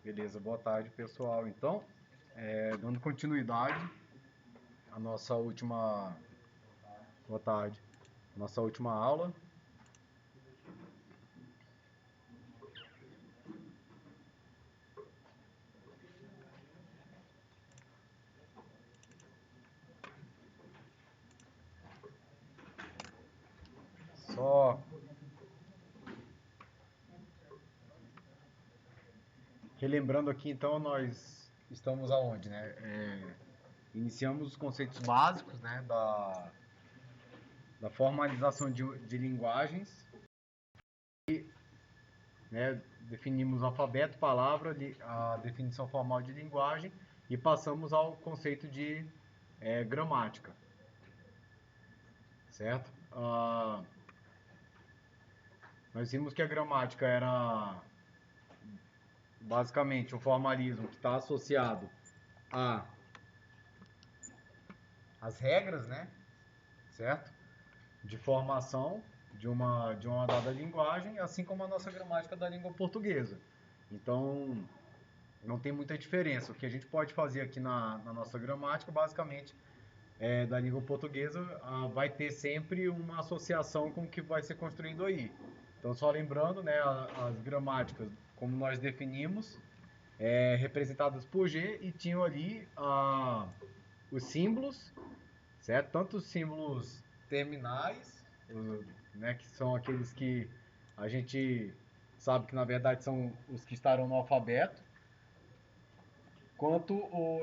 Beleza, boa tarde, pessoal. Então, dando continuidade à nossa última, boa tarde, nossa última aula. Só relembrando aqui, então, nós estamos aonde, né? Iniciamos os conceitos básicos, né, da formalização de linguagens, né? Definimos alfabeto, palavra, a definição formal de linguagem e passamos ao conceito de gramática, certo? Nós vimos que a gramática era basicamente um formalismo que está associado a as regras, né? Certo? De formação de uma dada linguagem, assim como a nossa gramática da língua portuguesa. Então, não tem muita diferença. O que a gente pode fazer aqui na nossa gramática, basicamente, da língua portuguesa, vai ter sempre uma associação com o que vai ser construído aí. Então, só lembrando, né, as gramáticas, como nós definimos, representadas por G, e tinham ali os símbolos, certo? Tanto os símbolos terminais, né, que são aqueles que a gente sabe que na verdade são os que estarão no alfabeto, quanto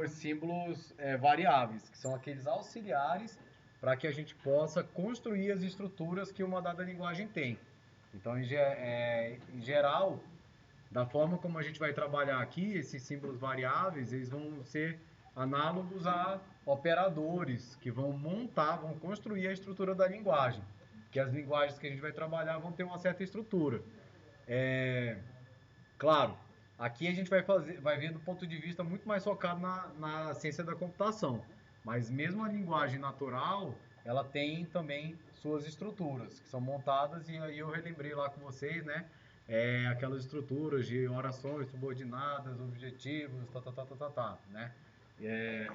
os símbolos variáveis, que são aqueles auxiliares para que a gente possa construir as estruturas que uma dada linguagem tem. Então, em geral, da forma como a gente vai trabalhar aqui, esses símbolos variáveis, eles vão ser análogos a operadores que vão montar, vão construir a estrutura da linguagem. Que as linguagens que a gente vai trabalhar vão ter uma certa estrutura. É, Claro, aqui a gente vai ver do ponto de vista muito mais focado na ciência da computação. Mas mesmo a linguagem natural, ela tem também suas estruturas, que são montadas, e aí eu relembrei lá com vocês, né? Aquelas estruturas de orações subordinadas, objetivos, né?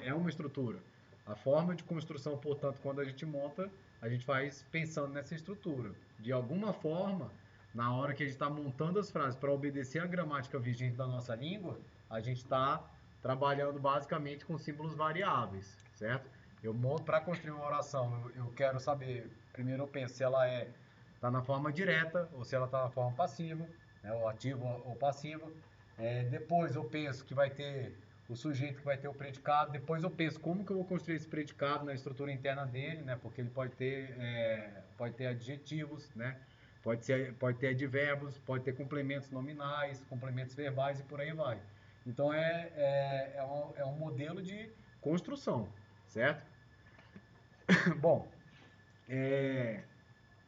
É uma estrutura. A forma de construção, portanto, quando a gente monta, a gente faz pensando nessa estrutura. De alguma forma, na hora que a gente está montando as frases para obedecer a gramática vigente da nossa língua, a gente está trabalhando basicamente com símbolos variáveis, certo? Eu monto para construir uma oração, eu quero saber, primeiro eu penso se ela está na forma direta ou se ela está na forma passiva, né, ou ativa ou passiva. Depois eu penso que vai ter o sujeito que vai ter o predicado. Depois eu penso como que eu vou construir esse predicado na estrutura interna dele, né? Porque ele pode ter adjetivos, né? Pode ter advérbios, pode ter complementos nominais, complementos verbais e por aí vai. Então é um modelo de construção, certo? Bom, é,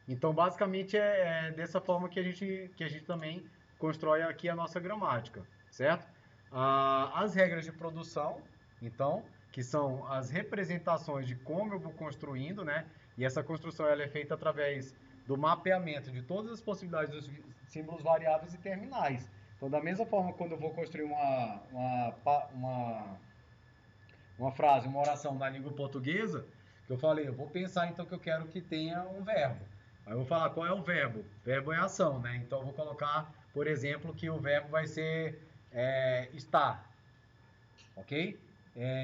então basicamente é dessa forma que a gente também constrói aqui a nossa gramática, certo? As regras de produção, então, que são as representações de como eu vou construindo, né? E essa construção ela é feita através do mapeamento de todas as possibilidades dos símbolos variáveis e terminais. Então, da mesma forma, quando eu vou construir uma frase, uma oração na língua portuguesa, que eu falei, eu vou pensar então que eu quero que tenha um verbo. Aí eu vou falar qual é o verbo. Verbo é ação, né? Então eu vou colocar, por exemplo, que o verbo vai ser estar, ok?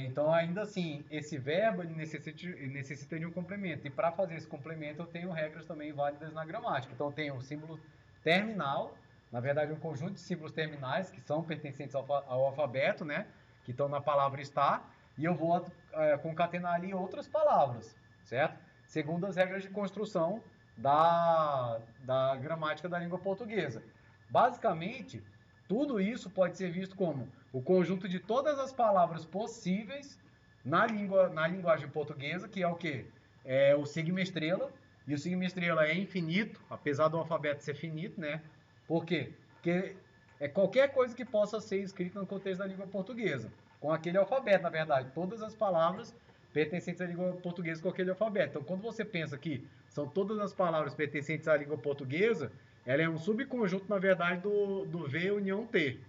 Então ainda assim, esse verbo ele necessita de um complemento. E para fazer esse complemento eu tenho regras também válidas na gramática. Então eu tenho o símbolo terminal, na verdade um conjunto de símbolos terminais que são pertencentes ao alfabeto, né? Que estão na palavra estar, e eu vou concatenar ali outras palavras, certo? Segundo as regras de construção da gramática da língua portuguesa. Basicamente, tudo isso pode ser visto como o conjunto de todas as palavras possíveis na linguagem portuguesa, que é o quê? É o sigma estrela, e o sigma estrela é infinito, apesar do alfabeto ser finito, né? Por quê? Porque é qualquer coisa que possa ser escrita no contexto da língua portuguesa, com aquele alfabeto, na verdade. Todas as palavras pertencentes à língua portuguesa com aquele alfabeto. Então, quando você pensa que são todas as palavras pertencentes à língua portuguesa, ela é um subconjunto, na verdade, do V união T,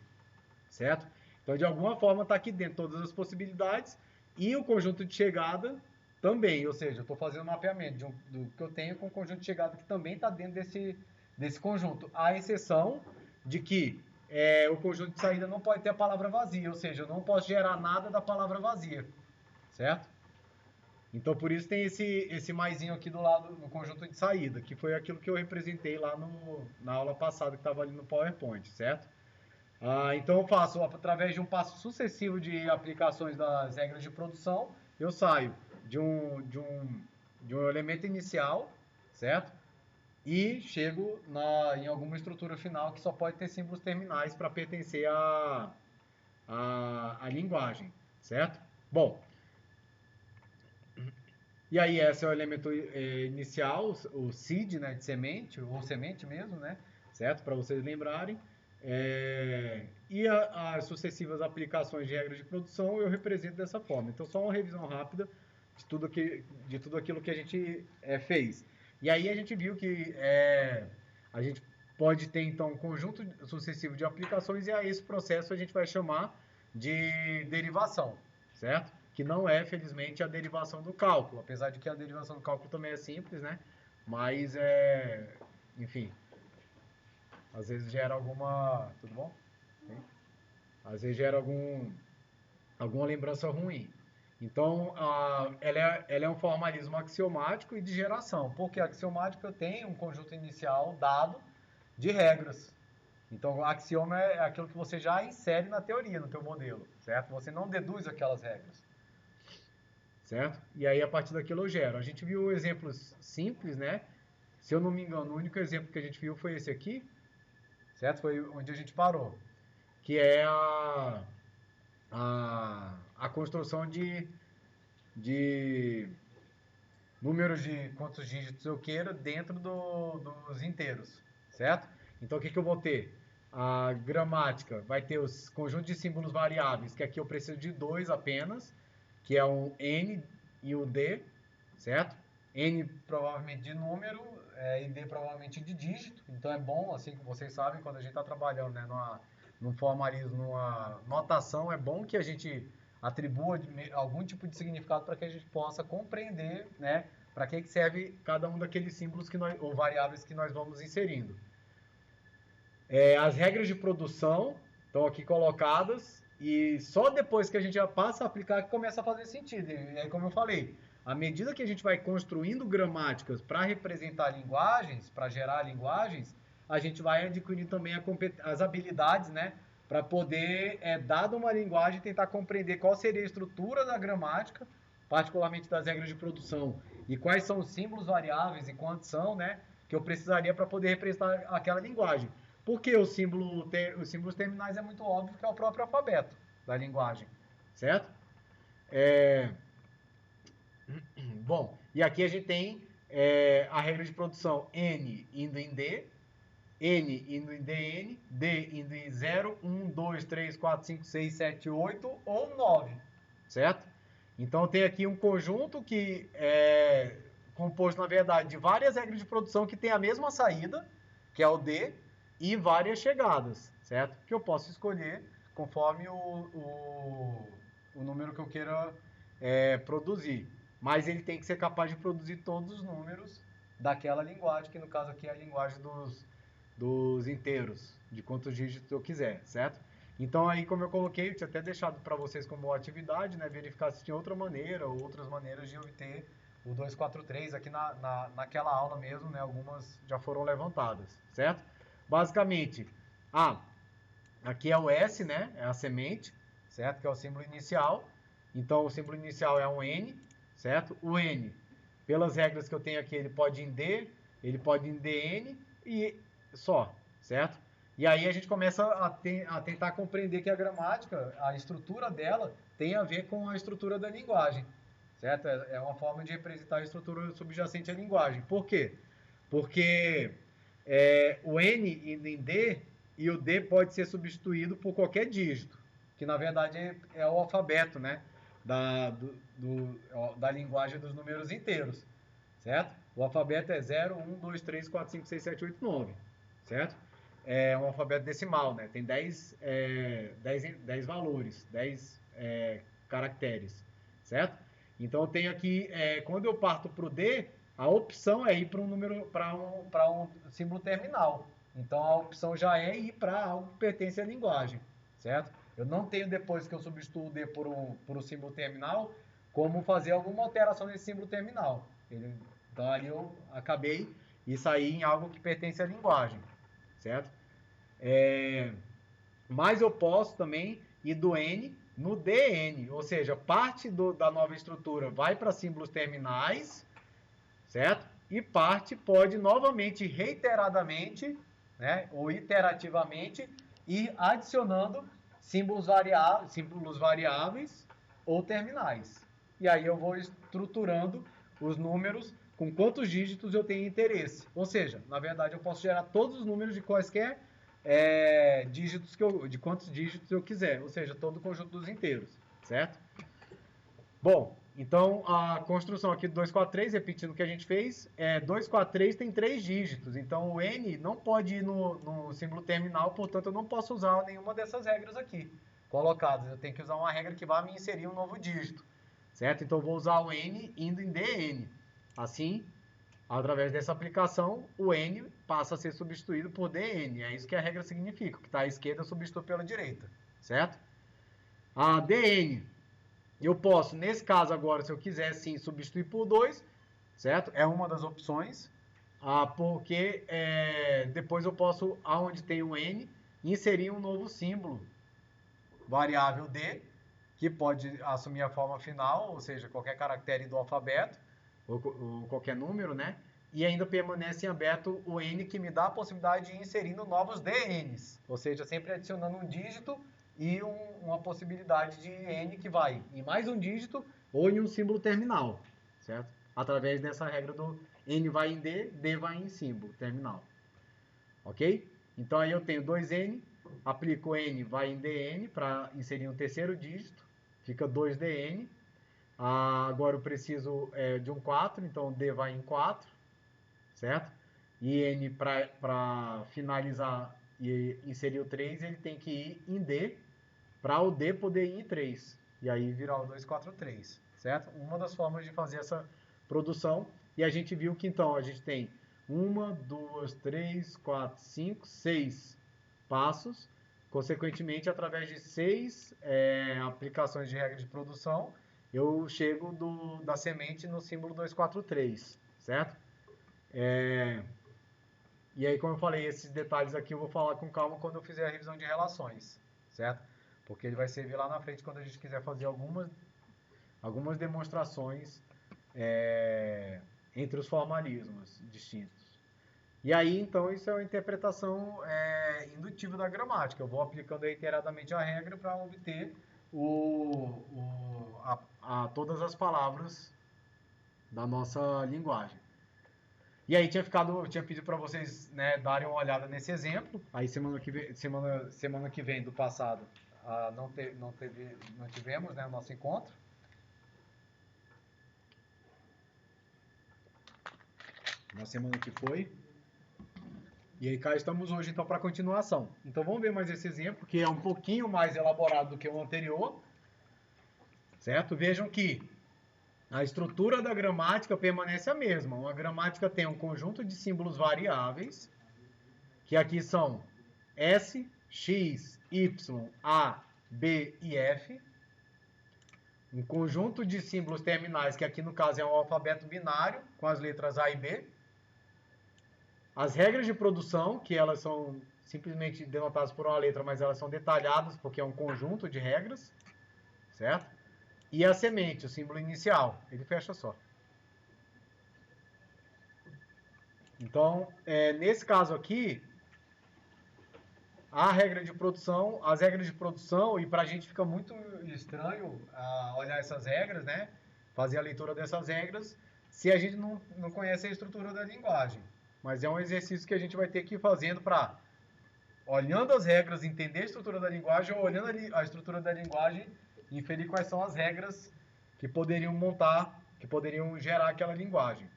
certo? Então, de alguma forma, está aqui dentro todas as possibilidades e o conjunto de chegada também, ou seja, eu estou fazendo um mapeamento do que eu tenho com o conjunto de chegada que também está dentro desse conjunto, à exceção de que o conjunto de saída não pode ter a palavra vazia, ou seja, eu não posso gerar nada da palavra vazia, certo? Então, por isso tem esse maisinho aqui do lado no conjunto de saída, que foi aquilo que eu representei lá na aula passada que estava ali no PowerPoint, certo? Então eu faço, através de um passo sucessivo de aplicações das regras de produção, eu saio de um elemento inicial, certo? E chego em alguma estrutura final que só pode ter símbolos terminais para pertencer à linguagem, certo? Bom, e aí esse é o elemento inicial, o seed, né, de semente, ou semente mesmo, né, certo? Para vocês lembrarem. E as sucessivas aplicações de regras de produção eu represento dessa forma. Então, só uma revisão rápida de tudo aquilo que a gente fez. E aí a gente viu que a gente pode ter, então, um conjunto sucessivo de aplicações e a esse processo a gente vai chamar de derivação, certo? Que não é, felizmente, a derivação do cálculo, apesar de que a derivação do cálculo também é simples, né? Mas, enfim, às vezes gera alguma... Tudo bom? Sim. Às vezes gera alguma lembrança ruim. Então, ela é um formalismo axiomático e de geração. Porque axiomático eu tenho um conjunto inicial dado de regras. Então, o axioma é aquilo que você já insere na teoria, no teu modelo, certo? Você não deduz aquelas regras, certo? E aí, a partir daquilo eu gero. A gente viu exemplos simples, né? Se eu não me engano, o único exemplo que a gente viu foi esse aqui, certo? Foi onde a gente parou, que é a construção de números de quantos dígitos eu queira dentro dos inteiros, certo? Então, o que eu vou ter? A gramática vai ter os conjuntos de símbolos variáveis, que aqui eu preciso de dois apenas, que é um N e o D, certo? N provavelmente de número e D provavelmente de dígito. Então é bom, assim que vocês sabem, quando a gente está trabalhando num formalismo, numa notação, é bom que a gente atribua algum tipo de significado para que a gente possa compreender, né, para que serve cada um daqueles símbolos ou variáveis que nós vamos inserindo. As regras de produção estão aqui colocadas e só depois que a gente já passa a aplicar que começa a fazer sentido. E aí, como eu falei, à medida que a gente vai construindo gramáticas para representar linguagens, para gerar linguagens, a gente vai adquirindo também as habilidades, né, para poder, dada uma linguagem, tentar compreender qual seria a estrutura da gramática, particularmente das regras de produção, e quais são os símbolos variáveis e quantos são, né, que eu precisaria para poder representar aquela linguagem. Porque os símbolos terminais é muito óbvio que é o próprio alfabeto da linguagem, certo? Bom, e aqui a gente tem a regra de produção N indo em D, N indo em DN, D indo em 0, 1, 2, 3, 4, 5, 6, 7, 8 ou 9, certo? Então tem aqui um conjunto que é composto, na verdade, de várias regras de produção que tem a mesma saída, que é o D, e várias chegadas, certo? Que eu posso escolher conforme o número que eu queira produzir. Mas ele tem que ser capaz de produzir todos os números daquela linguagem, que no caso aqui é a linguagem dos inteiros, de quantos dígitos eu quiser, certo? Então aí, como eu coloquei, eu tinha até deixado para vocês como atividade, né, verificar se tinha outra maneira ou outras maneiras de obter o 243 aqui naquela aula mesmo, né, algumas já foram levantadas, certo? Basicamente, aqui é o S, né, é a semente, certo? Que é o símbolo inicial. Então, o símbolo inicial é um N, certo? O N, pelas regras que eu tenho aqui, ele pode ir em D, ele pode ir em DN e só, certo? E aí a gente começa a tentar compreender que a gramática, a estrutura dela, tem a ver com a estrutura da linguagem, certo? É uma forma de representar a estrutura subjacente à linguagem. Por quê? Porque o N indo em D e o D pode ser substituído por qualquer dígito, que na verdade é o alfabeto, né? Da linguagem dos números inteiros, certo? O alfabeto é 0, 1, 2, 3, 4, 5, 6, 7, 8, 9, certo? um alfabeto decimal, né? Tem 10 valores, 10 caracteres, certo? Então eu tenho aqui, quando eu parto para o D, a opção é ir para um número, para um símbolo terminal. Então a opção já é ir para algo que pertence à linguagem, certo? Eu não tenho, depois que eu substituo o D por um símbolo terminal, como fazer alguma alteração nesse símbolo terminal. Então ali eu acabei e saí em algo que pertence à linguagem, certo? Mas eu posso também ir do N no DN, ou seja, parte da nova estrutura vai para símbolos terminais, certo? E parte pode novamente, reiteradamente, né, ou iterativamente, ir adicionando símbolos variáveis ou terminais. E aí eu vou estruturando os números com quantos dígitos eu tenho interesse. Ou seja, na verdade eu posso gerar todos os números de quaisquer dígitos de quantos dígitos eu quiser, ou seja, todo o conjunto dos inteiros, certo? Bom, então a construção aqui do 243, repetindo o que a gente fez, 243 tem 3 dígitos, então o N não pode ir no símbolo terminal, portanto eu não posso usar nenhuma dessas regras aqui colocadas. Eu tenho que usar uma regra que vai me inserir um novo dígito, certo? Então eu vou usar o N indo em DN. Assim, através dessa aplicação, o N passa a ser substituído por DN. É isso que a regra significa, que está à esquerda substitui pela direita, certo? A DN, eu posso, nesse caso agora, se eu quiser sim, substituir por 2, certo? É uma das opções, porque depois eu posso, aonde tem o N, inserir um novo símbolo, variável D, que pode assumir a forma final, ou seja, qualquer caractere do alfabeto, ou qualquer número, né? E ainda permanece em aberto o N, que me dá a possibilidade de ir inserindo novos DNs, ou seja, sempre adicionando um dígito e uma possibilidade de N que vai em mais um dígito ou em um símbolo terminal, certo? Através dessa regra do N vai em D, D vai em símbolo terminal, ok? Então aí eu tenho 2N, aplico N vai em DN para inserir um terceiro dígito, fica 2DN. Agora eu preciso de um 4, então D vai em 4, certo? E N para finalizar e inserir o 3, ele tem que ir em D, para o D poder ir em 3. E aí virar o 243, certo? Uma das formas de fazer essa produção. E a gente viu que então a gente tem 1, 2, 3, 4, 5, 6 passos. Consequentemente, através de 6 aplicações de regra de produção, eu chego da semente no símbolo 243, certo? E aí, como eu falei, esses detalhes aqui eu vou falar com calma quando eu fizer a revisão de relações, certo? Porque ele vai servir lá na frente quando a gente quiser fazer algumas demonstrações entre os formalismos distintos. E aí, então, isso é uma interpretação indutiva da gramática. Eu vou aplicando reiteradamente a regra para obter todas as palavras da nossa linguagem. E aí tinha pedido para vocês, né, darem uma olhada nesse exemplo. Aí semana que vem do passado não tivemos, né, o nosso encontro. Na semana que foi. E aí cá estamos hoje então para a continuação. Então vamos ver mais esse exemplo, que é um pouquinho mais elaborado do que o anterior. Certo? Vejam que a estrutura da gramática permanece a mesma. Uma gramática tem um conjunto de símbolos variáveis, que aqui são S, X, Y, A, B e F. Um conjunto de símbolos terminais, que aqui no caso é um alfabeto binário, com as letras A e B. As regras de produção, que elas são simplesmente denotadas por uma letra, mas elas são detalhadas porque é um conjunto de regras, certo? E a semente, o símbolo inicial, ele fecha só. Então, nesse caso aqui, as regras de produção, e para a gente fica muito estranho olhar essas regras, né? Fazer a leitura dessas regras, se a gente não conhece a estrutura da linguagem. Mas é um exercício que a gente vai ter que ir fazendo para, olhando as regras, entender a estrutura da linguagem, ou olhando a estrutura da linguagem, inferir quais são as regras que poderiam gerar aquela linguagem.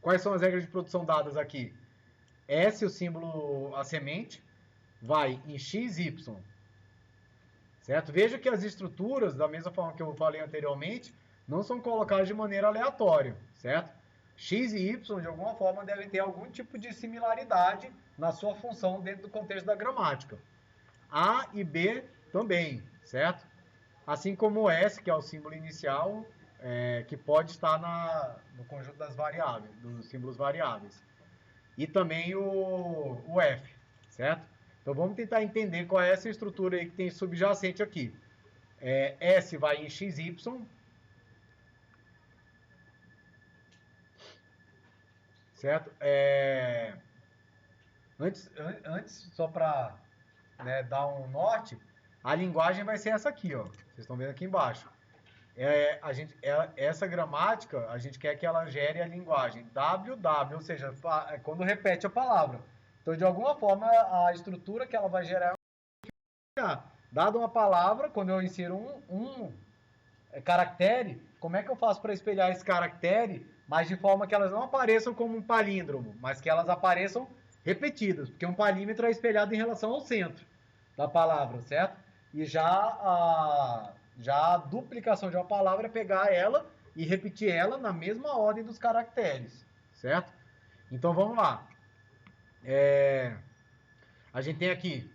Quais são as regras de produção dadas aqui? S, o símbolo, a semente, vai em x, y. Certo? Veja que as estruturas, da mesma forma que eu falei anteriormente, não são colocadas de maneira aleatória, certo? X e Y, de alguma forma, devem ter algum tipo de similaridade na sua função dentro do contexto da gramática. A e B também, certo? Assim como o S, que é o símbolo inicial, que pode estar no conjunto das variáveis, dos símbolos variáveis. E também o F, certo? Então vamos tentar entender qual é essa estrutura aí que tem subjacente aqui. S vai em XY. Certo? Antes só para dar um norte, a linguagem vai ser essa aqui, ó. Vocês estão vendo aqui embaixo. Essa gramática, a gente quer que ela gere a linguagem WW, ou seja, quando repete a palavra. Então, de alguma forma, a estrutura que ela vai gerar dada uma palavra, quando eu insiro um caractere, como é que eu faço para espelhar esse caractere, mas de forma que elas não apareçam como um palíndromo, mas que elas apareçam repetidas, porque um palímetro é espelhado em relação ao centro da palavra, certo? E já a duplicação de uma palavra é pegar ela e repetir ela na mesma ordem dos caracteres, certo? Então vamos lá. A gente tem aqui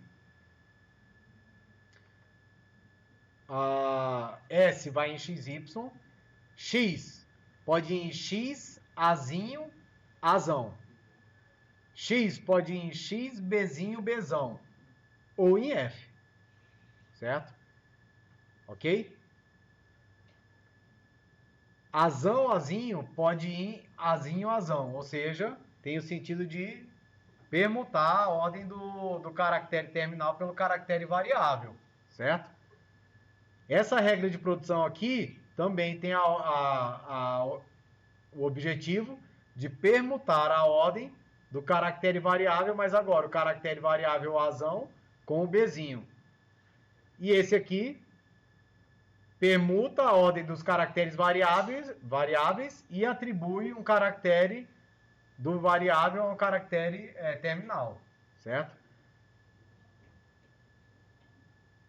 S vai em XY, X pode ir em X, Azinho, Azão. X pode ir em X, Bzinho, Bzão. Ou em F. Certo? Ok? Azão, Azinho pode ir em Azinho, Azão. Ou seja, tem o sentido de permutar a ordem do caractere terminal pelo caractere variável. Certo? Essa regra de produção aqui também tem o objetivo de permutar a ordem do caractere variável, mas agora o caractere variável azão com o Bzinho. E esse aqui permuta a ordem dos caracteres variáveis e atribui um caractere do variável a um caractere terminal, certo?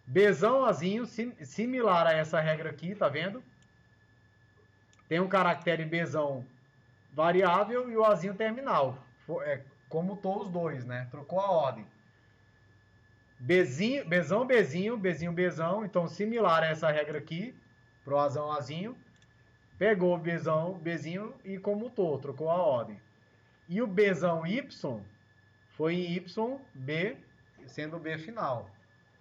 Bzão, azinho, similar a essa regra aqui, tá vendo? Tem um caractere Bzão variável e o azinho terminal. Comutou os dois, né? Trocou a ordem. Bzão, Bzinho, Bzinho, Bzão. Então, similar a essa regra aqui, pro azão, azinho. Pegou o Bzão, Bzinho e comutou, trocou a ordem. E o Bzão Y foi em Y, B, sendo o B final,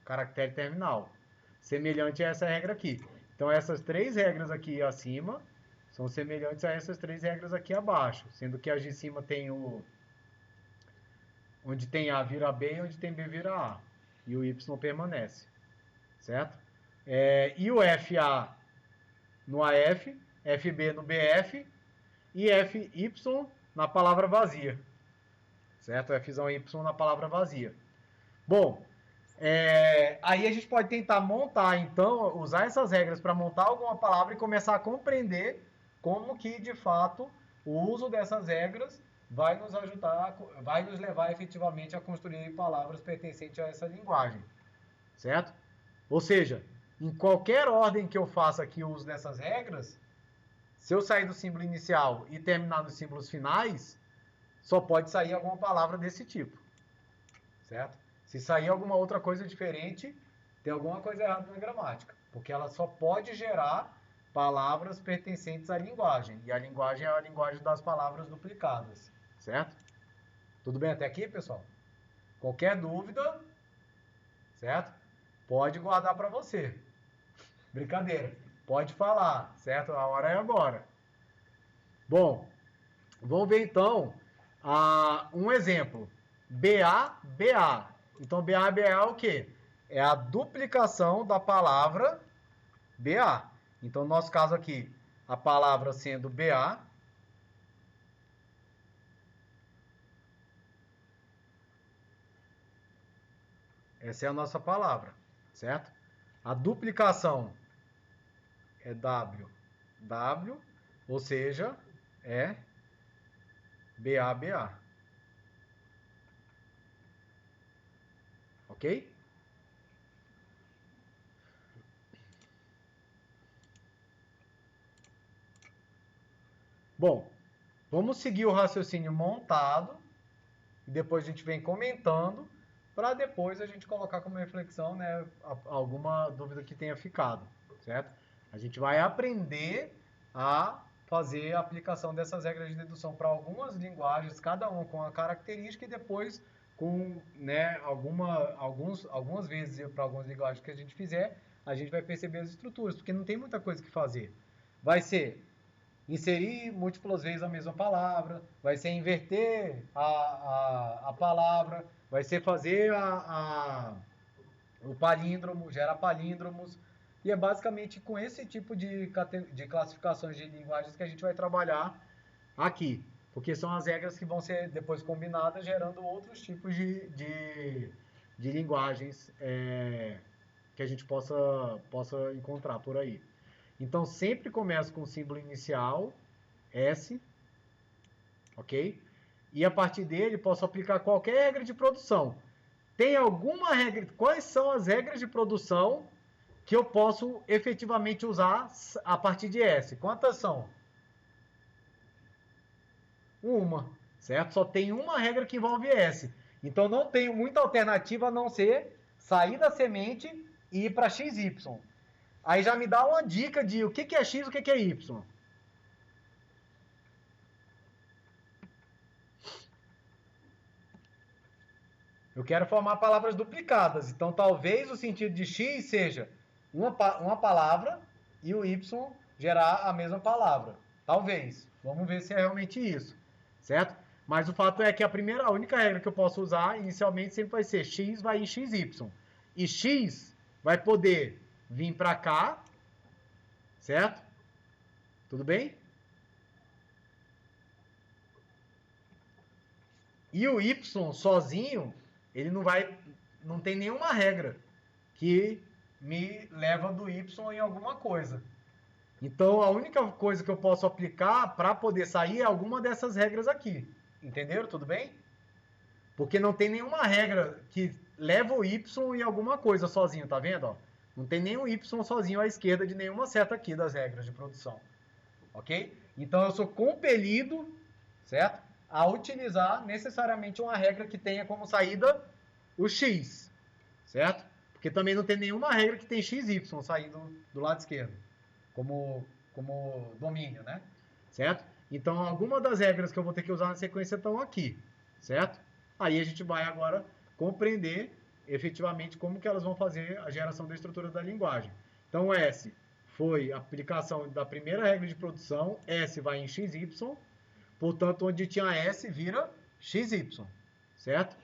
caractere terminal. Semelhante a essa regra aqui. Então, essas três regras aqui acima são semelhantes a essas três regras aqui abaixo. Sendo que as de cima tem onde tem A vira B e onde tem B vira A. E o Y permanece. Certo? E o FA no AF, FB no BF e FY na palavra vazia. Certo? Fzão Y na palavra vazia. Bom, aí a gente pode tentar montar, então, usar essas regras para montar alguma palavra e começar a compreender como que, de fato, o uso dessas regras vai nos ajudar, vai nos levar efetivamente a construir palavras pertencentes a essa linguagem. Certo? Ou seja, em qualquer ordem que eu faça aqui o uso dessas regras, se eu sair do símbolo inicial e terminar nos símbolos finais, só pode sair alguma palavra desse tipo. Certo? Se sair alguma outra coisa diferente, tem alguma coisa errada na gramática. Porque ela só pode gerar palavras pertencentes à linguagem. E a linguagem é a linguagem das palavras duplicadas. Certo? Tudo bem até aqui, pessoal? Qualquer dúvida, certo? Pode guardar para você. Brincadeira. Pode falar, certo? A hora é agora. Bom, vamos ver então um exemplo. BA, BA. Então, BA, BA é o quê? É a duplicação da palavra BA. Então, no nosso caso aqui, a palavra sendo BA. Essa é a nossa palavra, certo? A duplicação é W, W, ou seja, é BA, BA. Ok? Bom, vamos seguir o raciocínio montado e depois a gente vem comentando para depois a gente colocar como reflexão, né, alguma dúvida que tenha ficado, certo? A gente vai aprender a fazer a aplicação dessas regras de dedução para algumas linguagens, cada uma com a característica e depois com, né, algumas vezes para algumas linguagens que a gente fizer, a gente vai perceber as estruturas, porque não tem muita coisa que fazer. Vai ser inserir múltiplas vezes a mesma palavra, vai ser inverter a palavra, vai ser fazer o palíndromo, gerar palíndromos. E é basicamente com esse tipo de classificações de linguagens que a gente vai trabalhar aqui. Porque são as regras que vão ser depois combinadas, gerando outros tipos de linguagens que a gente possa encontrar por aí. Então sempre começa com o símbolo inicial, S, ok? E a partir dele posso aplicar qualquer regra de produção. Tem alguma regra? Quais são as regras de produção que eu posso efetivamente usar a partir de S? Quantas são? Uma, certo? Só tem uma regra que envolve S. Então não tenho muita alternativa a não ser sair da semente e ir para XY. Aí já me dá uma dica de o que é X e o que é Y. Eu quero formar palavras duplicadas. Então, talvez o sentido de X seja uma palavra e o Y gerar a mesma palavra. Talvez. Vamos ver se é realmente isso. Certo? Mas o fato é que a única regra que eu posso usar inicialmente sempre vai ser X vai em XY. E X vai poder vir para cá. Certo? Tudo bem? E o Y sozinho, ele não tem nenhuma regra que me leva do Y em alguma coisa. Então a única coisa que eu posso aplicar para poder sair é alguma dessas regras aqui. Entenderam? Tudo bem? Porque não tem nenhuma regra que leva o Y em alguma coisa sozinho, tá vendo? Ó? Não tem nenhum Y sozinho à esquerda de nenhuma seta aqui das regras de produção. Ok? Então eu sou compelido, certo? A utilizar necessariamente uma regra que tenha como saída o X, certo? Porque também não tem nenhuma regra que tem XY saindo do lado esquerdo, como domínio, né? Certo? Então, algumas das regras que eu vou ter que usar na sequência estão aqui, certo? Aí a gente vai agora compreender efetivamente como que elas vão fazer a geração da estrutura da linguagem. Então, S foi a aplicação da primeira regra de produção, S vai em XY, portanto, onde tinha S vira XY, certo?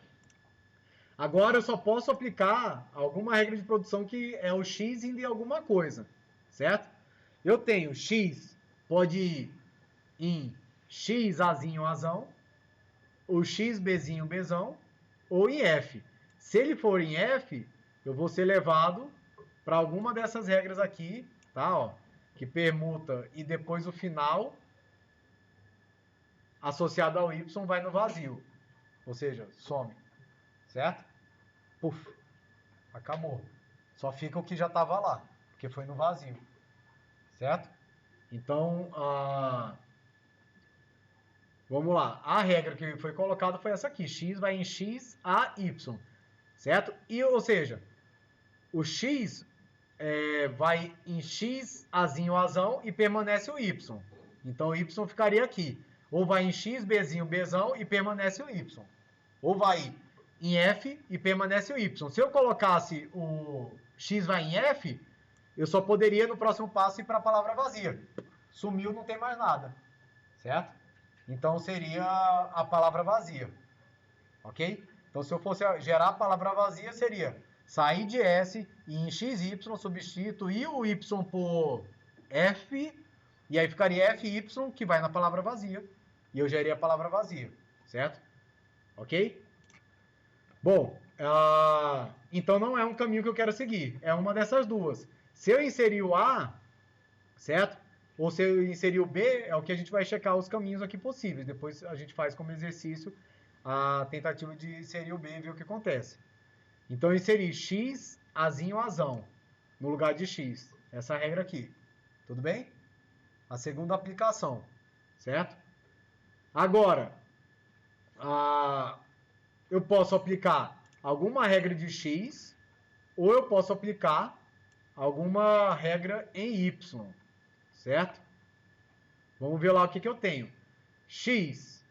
Agora eu só posso aplicar alguma regra de produção que é o X indo em alguma coisa, certo? Eu tenho X pode ir em X Azinho Azão, ou X Bzinho Bzão, ou em F. Se ele for em F, eu vou ser levado para alguma dessas regras aqui, tá? Ó, que permuta e depois o final associado ao Y vai no vazio. Ou seja, some. Certo? Puf. Acabou. Só fica o que já estava lá, porque foi no vazio. Certo? Então, vamos lá. A regra que foi colocada foi essa aqui. X vai em X a Y. Certo? E, ou seja, o X vai em X Azinho Azão e permanece o Y. Então o Y ficaria aqui. Ou vai em X Bzinho Bzão e permanece o Y. Ou vai em F e permanece o Y. Se eu colocasse o X vai em F, eu só poderia no próximo passo ir para a palavra vazia. Sumiu, não tem mais nada. Certo? Então seria a palavra vazia. Ok? Então se eu fosse gerar a palavra vazia, seria sair de S e em XY substituir o Y por F, e aí ficaria FY, que vai na palavra vazia, e eu geraria a palavra vazia, certo? Ok? Bom, então não é um caminho que eu quero seguir, é uma dessas duas. Se eu inserir o A, certo? Ou se eu inserir o B, é o que a gente vai checar os caminhos aqui possíveis. Depois a gente faz como exercício a tentativa de inserir o B e ver o que acontece. Então, eu inseri x, azinho, azão, no lugar de x. Essa regra aqui. Tudo bem? A segunda aplicação, certo? Agora, eu posso aplicar alguma regra de x, ou eu posso aplicar alguma regra em y, certo? Vamos ver lá o que eu tenho. X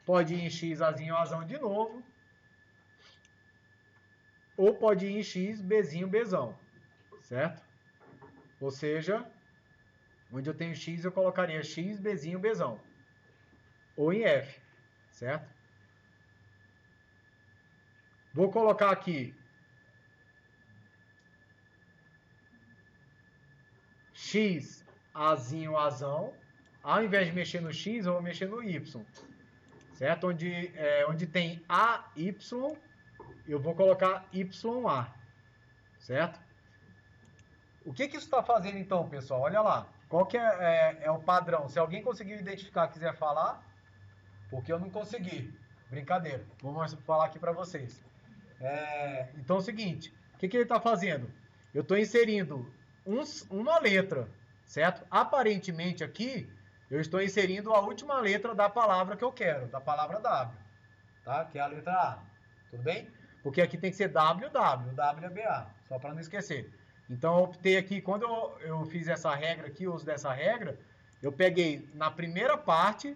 pode ir em x, azinho, azão de novo, ou pode ir em x, bzinho, bzão, certo? Ou seja, onde eu tenho x, eu colocaria x, bzinho, bzão. Ou em f, certo? Vou colocar aqui x, azinho, azão. Ao invés de mexer no x, eu vou mexer no y, certo? Onde tem AY, eu vou colocar YA, certo? O que isso está fazendo então, pessoal? Olha lá. Qual que é o padrão? Se alguém conseguir identificar, quiser falar, porque eu não consegui. Brincadeira. Vou falar aqui para vocês. Então é o seguinte. O que ele está fazendo? Eu estou inserindo uma letra, certo? Aparentemente aqui, eu estou inserindo a última letra da palavra que eu quero, da palavra W, tá? Que é a letra A. Tudo bem? Porque aqui tem que ser WW, WBA, só para não esquecer. Então, eu optei aqui, quando eu fiz essa regra aqui, o uso dessa regra, eu peguei na primeira parte,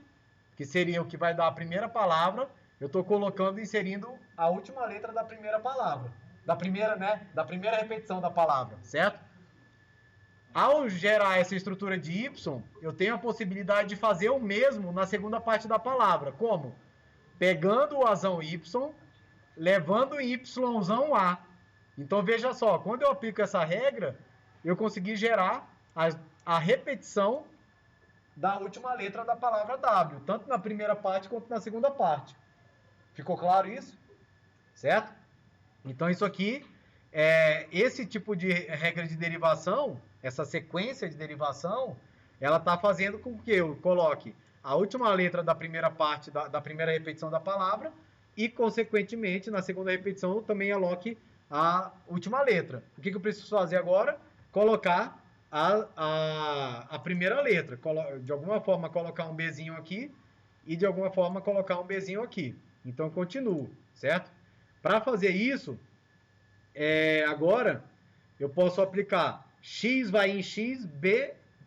que seria o que vai dar a primeira palavra, eu estou colocando, inserindo a última letra da primeira palavra. Da primeira, né? Da primeira repetição da palavra, certo? Ao gerar essa estrutura de Y, eu tenho a possibilidade de fazer o mesmo na segunda parte da palavra. Como? Pegando o Azão Y, levando o Yzão A. Então, veja só, quando eu aplico essa regra, eu consegui gerar a repetição da última letra da palavra W, tanto na primeira parte quanto na segunda parte. Ficou claro isso? Certo? Então, isso aqui, esse tipo de regra de derivação, essa sequência de derivação, ela está fazendo com que eu coloque a última letra da primeira parte, da primeira repetição da palavra, e, consequentemente, na segunda repetição, eu também aloque a última letra. O que eu preciso fazer agora? Colocar a primeira letra. De alguma forma, colocar um Bzinho aqui e, de alguma forma, colocar um Bzinho aqui. Então, continuo, certo? Para fazer isso, agora, eu posso aplicar x vai em x,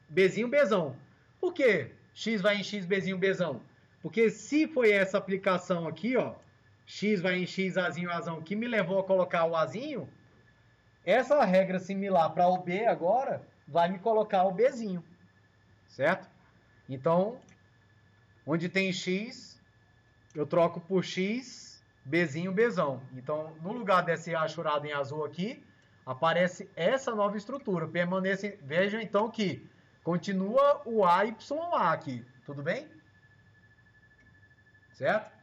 bzinho, bzão. Por que x vai em x, bzinho, bzão? Porque se foi essa aplicação aqui, ó, x vai em x, azinho, azão, que me levou a colocar o azinho, essa regra similar para o b agora vai me colocar o bzinho, certo? Então, onde tem x, eu troco por x, bzinho, bzão. Então, no lugar desse achurado em azul aqui, aparece essa nova estrutura. Vejam então que continua o AYA aqui, tudo bem? Certo?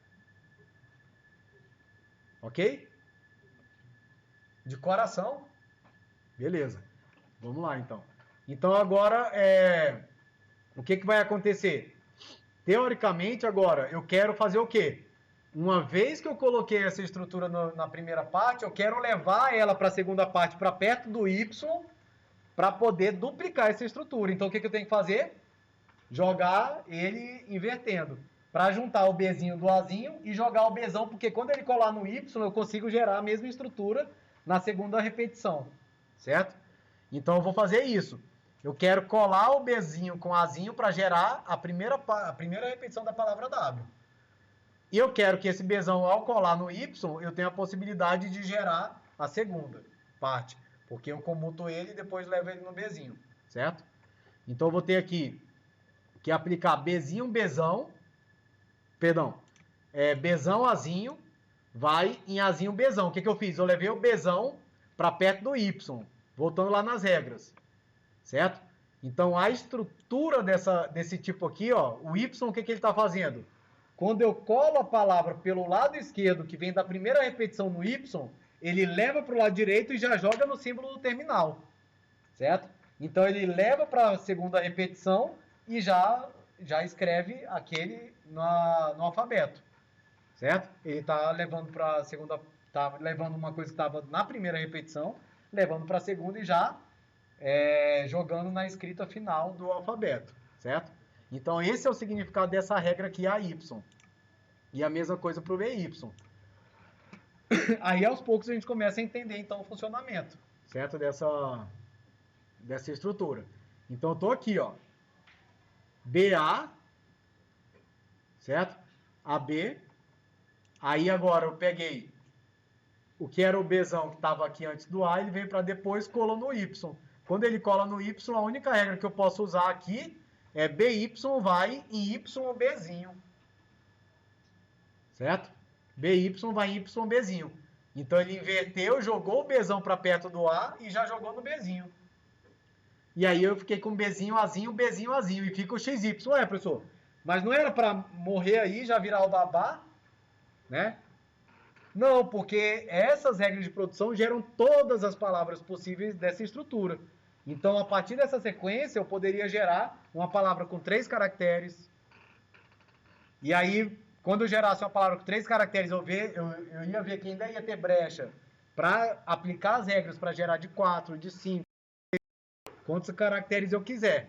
Ok? De coração? Beleza. Vamos lá, então. Então, agora, o que vai acontecer? Teoricamente, agora, eu quero fazer o quê? Uma vez que eu coloquei essa estrutura na primeira parte, eu quero levar ela para a segunda parte, para perto do Y, para poder duplicar essa estrutura. Então, o que eu tenho que fazer? Jogar ele invertendo. Para juntar o Bzinho do Azinho e jogar o Bzão, porque quando ele colar no Y, eu consigo gerar a mesma estrutura na segunda repetição, certo? Então, eu vou fazer isso. Eu quero colar o Bzinho com Azinho para gerar a primeira repetição da palavra W. E eu quero que esse Bzão, ao colar no Y, eu tenha a possibilidade de gerar a segunda parte. Porque eu comuto ele e depois levo ele no Bzinho, certo? Então, eu vou ter aqui que aplicar Bzinho, Bzão, Bzão, Azinho, vai em Azinho, Bzão. O que eu fiz? Eu levei o Bzão para perto do Y, voltando lá nas regras, certo? Então, a estrutura desse tipo aqui, ó, o Y, o que ele está fazendo? Quando eu colo a palavra pelo lado esquerdo, que vem da primeira repetição no Y, ele leva para o lado direito e já joga no símbolo do terminal, certo? Então, ele leva para a segunda repetição e já escreve aquele no alfabeto, certo? Ele está levando para a segunda tá levando uma coisa que estava na primeira repetição, levando para a segunda e já jogando na escrita final do alfabeto, certo? Então esse é o significado dessa regra aqui, AY. E a mesma coisa para o BY. Aí aos poucos a gente começa a entender então o funcionamento, certo? Dessa estrutura. Então eu tô aqui, ó. BA, certo? AB. Aí agora eu peguei o que era o Bzão que estava aqui antes do A, ele veio para depois, colou no Y. Quando ele cola no Y, a única regra que eu posso usar aqui é BY vai em YBzinho. Certo? BY vai em YBzinho. Então ele inverteu, jogou o Bzão para perto do A e já jogou no Bzinho. E aí eu fiquei com Bzinho, Azinho, Bzinho, Azinho. E fica o XY. Ué, professor, mas não era para morrer aí, já virar o babá? Né? Não, porque essas regras de produção geram todas as palavras possíveis dessa estrutura. Então, a partir dessa sequência, eu poderia gerar uma palavra com 3 caracteres. E aí, quando eu gerasse uma palavra com 3 caracteres, eu ia ver que ainda ia ter brecha para aplicar as regras para gerar de 4, de 5, quantos caracteres eu quiser.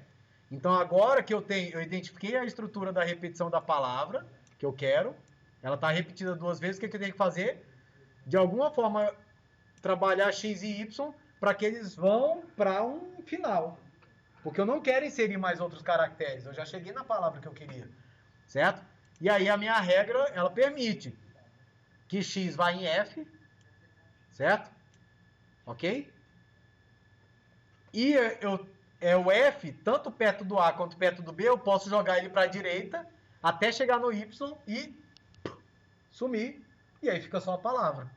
Então, agora que eu identifiquei a estrutura da repetição da palavra que eu quero, ela está repetida 2 vezes, o que eu tenho que fazer? De alguma forma, trabalhar X e Y para que eles vão para um final. Porque eu não quero inserir mais outros caracteres, eu já cheguei na palavra que eu queria, certo? E aí a minha regra, ela permite que X vá em F, certo? Ok? E o F, tanto perto do A quanto perto do B, eu posso jogar ele para a direita até chegar no Y e sumir. E aí fica só a palavra.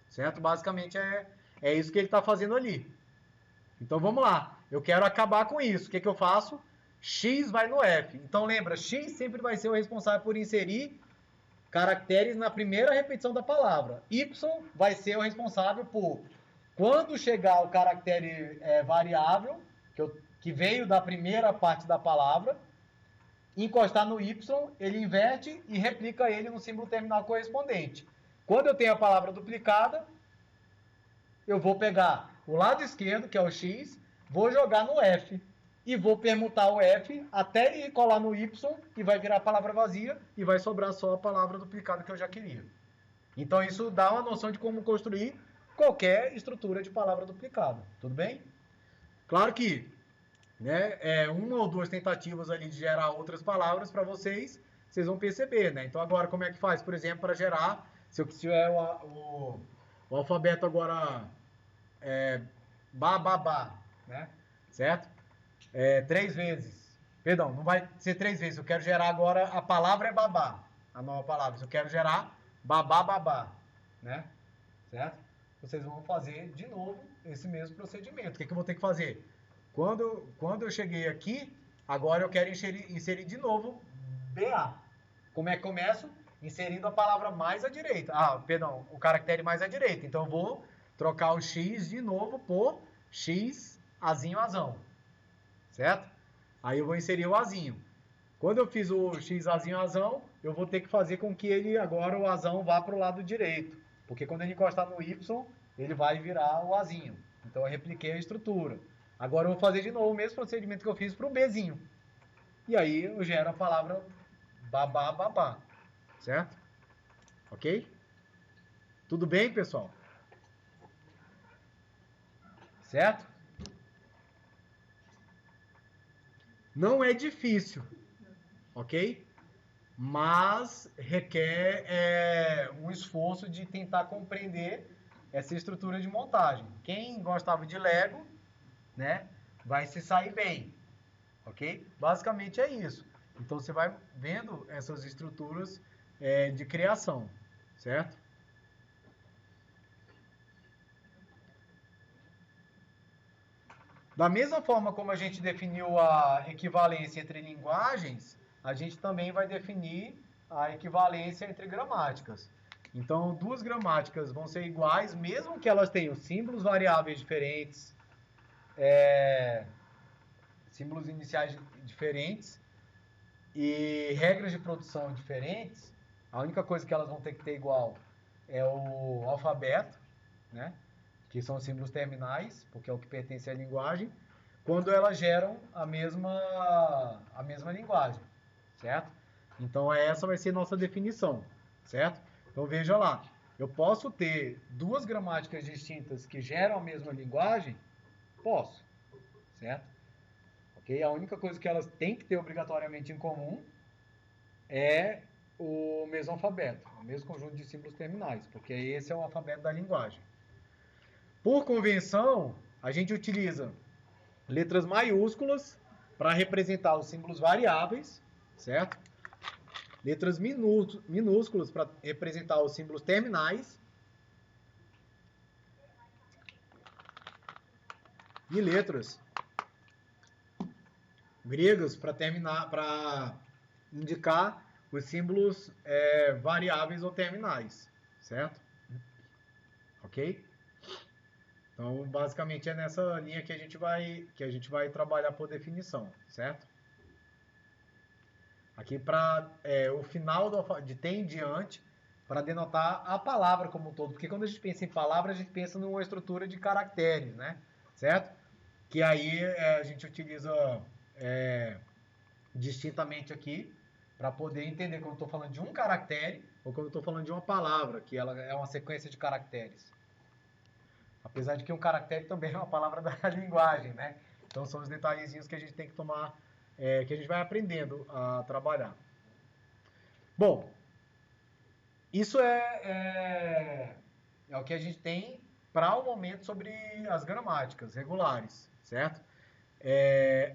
Certo? Basicamente é isso que ele está fazendo ali. Então vamos lá. Eu quero acabar com isso. O que eu faço? X vai no F. Então lembra, X sempre vai ser o responsável por inserir caracteres na primeira repetição da palavra. Y vai ser o responsável por, quando chegar o caractere variável, que veio da primeira parte da palavra, encostar no Y, ele inverte e replica ele no símbolo terminal correspondente. Quando eu tenho a palavra duplicada, eu vou pegar o lado esquerdo, que é o X, vou jogar no F e vou permutar o F até ele colar no Y e vai virar a palavra vazia e vai sobrar só a palavra duplicada que eu já queria. Então isso dá uma noção de como construir qualquer estrutura de palavra duplicada. Tudo bem? Claro que uma ou 2 tentativas ali de gerar outras palavras para vocês vão perceber, né? Então agora como é que faz, por exemplo, para gerar, se eu tiver o alfabeto agora babá, né? Certo? 3 vezes. Perdão, não vai ser 3 vezes. Eu quero gerar agora, a palavra é babá, a nova palavra. Eu quero gerar babá, né? Certo? Vocês vão fazer de novo esse mesmo procedimento. O que eu vou ter que fazer? Quando eu cheguei aqui, agora eu quero inserir de novo BA. Como é que começo? Inserindo a palavra mais à direita. Perdão, o caractere mais à direita. Então eu vou trocar o X de novo por X, Azinho, Azão. Certo? Aí eu vou inserir o Azinho. Quando eu fiz o X, Azinho, Azão, eu vou ter que fazer com que ele agora, o Azão, vá para o lado direito. Porque quando ele encostar no Y, ele vai virar o Azinho. Então eu repliquei a estrutura. Agora eu vou fazer de novo o mesmo procedimento que eu fiz para o Bzinho. E aí eu gero a palavra babá. Certo? Ok? Tudo bem, pessoal? Certo? Não é difícil, ok? Mas requer um esforço de tentar compreender essa estrutura de montagem. Quem gostava de Lego, né, vai se sair bem, ok? Basicamente é isso. Então você vai vendo essas estruturas de criação, certo? Da mesma forma como a gente definiu a equivalência entre linguagens, a gente também vai definir a equivalência entre gramáticas. Então, 2 gramáticas vão ser iguais, mesmo que elas tenham símbolos variáveis diferentes, símbolos iniciais diferentes e regras de produção diferentes. A única coisa que elas vão ter que ter igual é o alfabeto, né? Que são os símbolos terminais, porque é o que pertence à linguagem, quando elas geram a mesma linguagem, certo? Então essa vai ser nossa definição, certo? Então veja lá, eu posso ter duas gramáticas distintas que geram a mesma linguagem? Posso, certo? Ok? A única coisa que elas têm que ter obrigatoriamente em comum é o mesmo alfabeto, o mesmo conjunto de símbolos terminais, porque esse é o alfabeto da linguagem. Por convenção, a gente utiliza letras maiúsculas para representar os símbolos variáveis, certo? Letras minúsculas para representar os símbolos terminais. E letras gregas para indicar os símbolos variáveis ou terminais, certo? Ok? Então, basicamente é nessa linha que a gente vai trabalhar por definição, certo? Aqui para o final de T em diante, para denotar a palavra como um todo, porque quando a gente pensa em palavra, a gente pensa numa estrutura de caracteres, né? Certo? Que aí a gente utiliza distintamente aqui para poder entender quando eu estou falando de um caractere ou quando eu estou falando de uma palavra, que ela é uma sequência de caracteres. Apesar de que um caractere também é uma palavra da linguagem, né? Então são os detalhezinhos que a gente tem que tomar, que a gente vai aprendendo a trabalhar. Bom, isso é o que a gente tem para o momento sobre as gramáticas regulares, certo?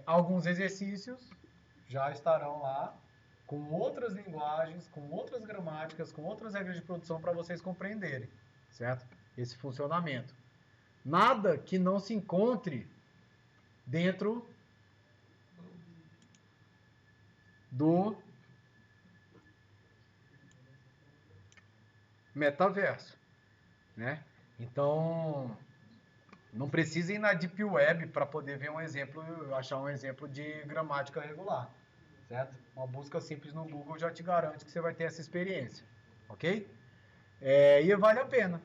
Alguns exercícios já estarão lá com outras linguagens, com outras gramáticas, com outras regras de produção para vocês compreenderem, certo? Esse funcionamento. Nada que não se encontre dentro do metaverso, né? Então, não precisa ir na Deep Web para poder ver um exemplo, achar um exemplo de gramática regular, certo? Uma busca simples no Google já te garante que você vai ter essa experiência, ok? E vale a pena,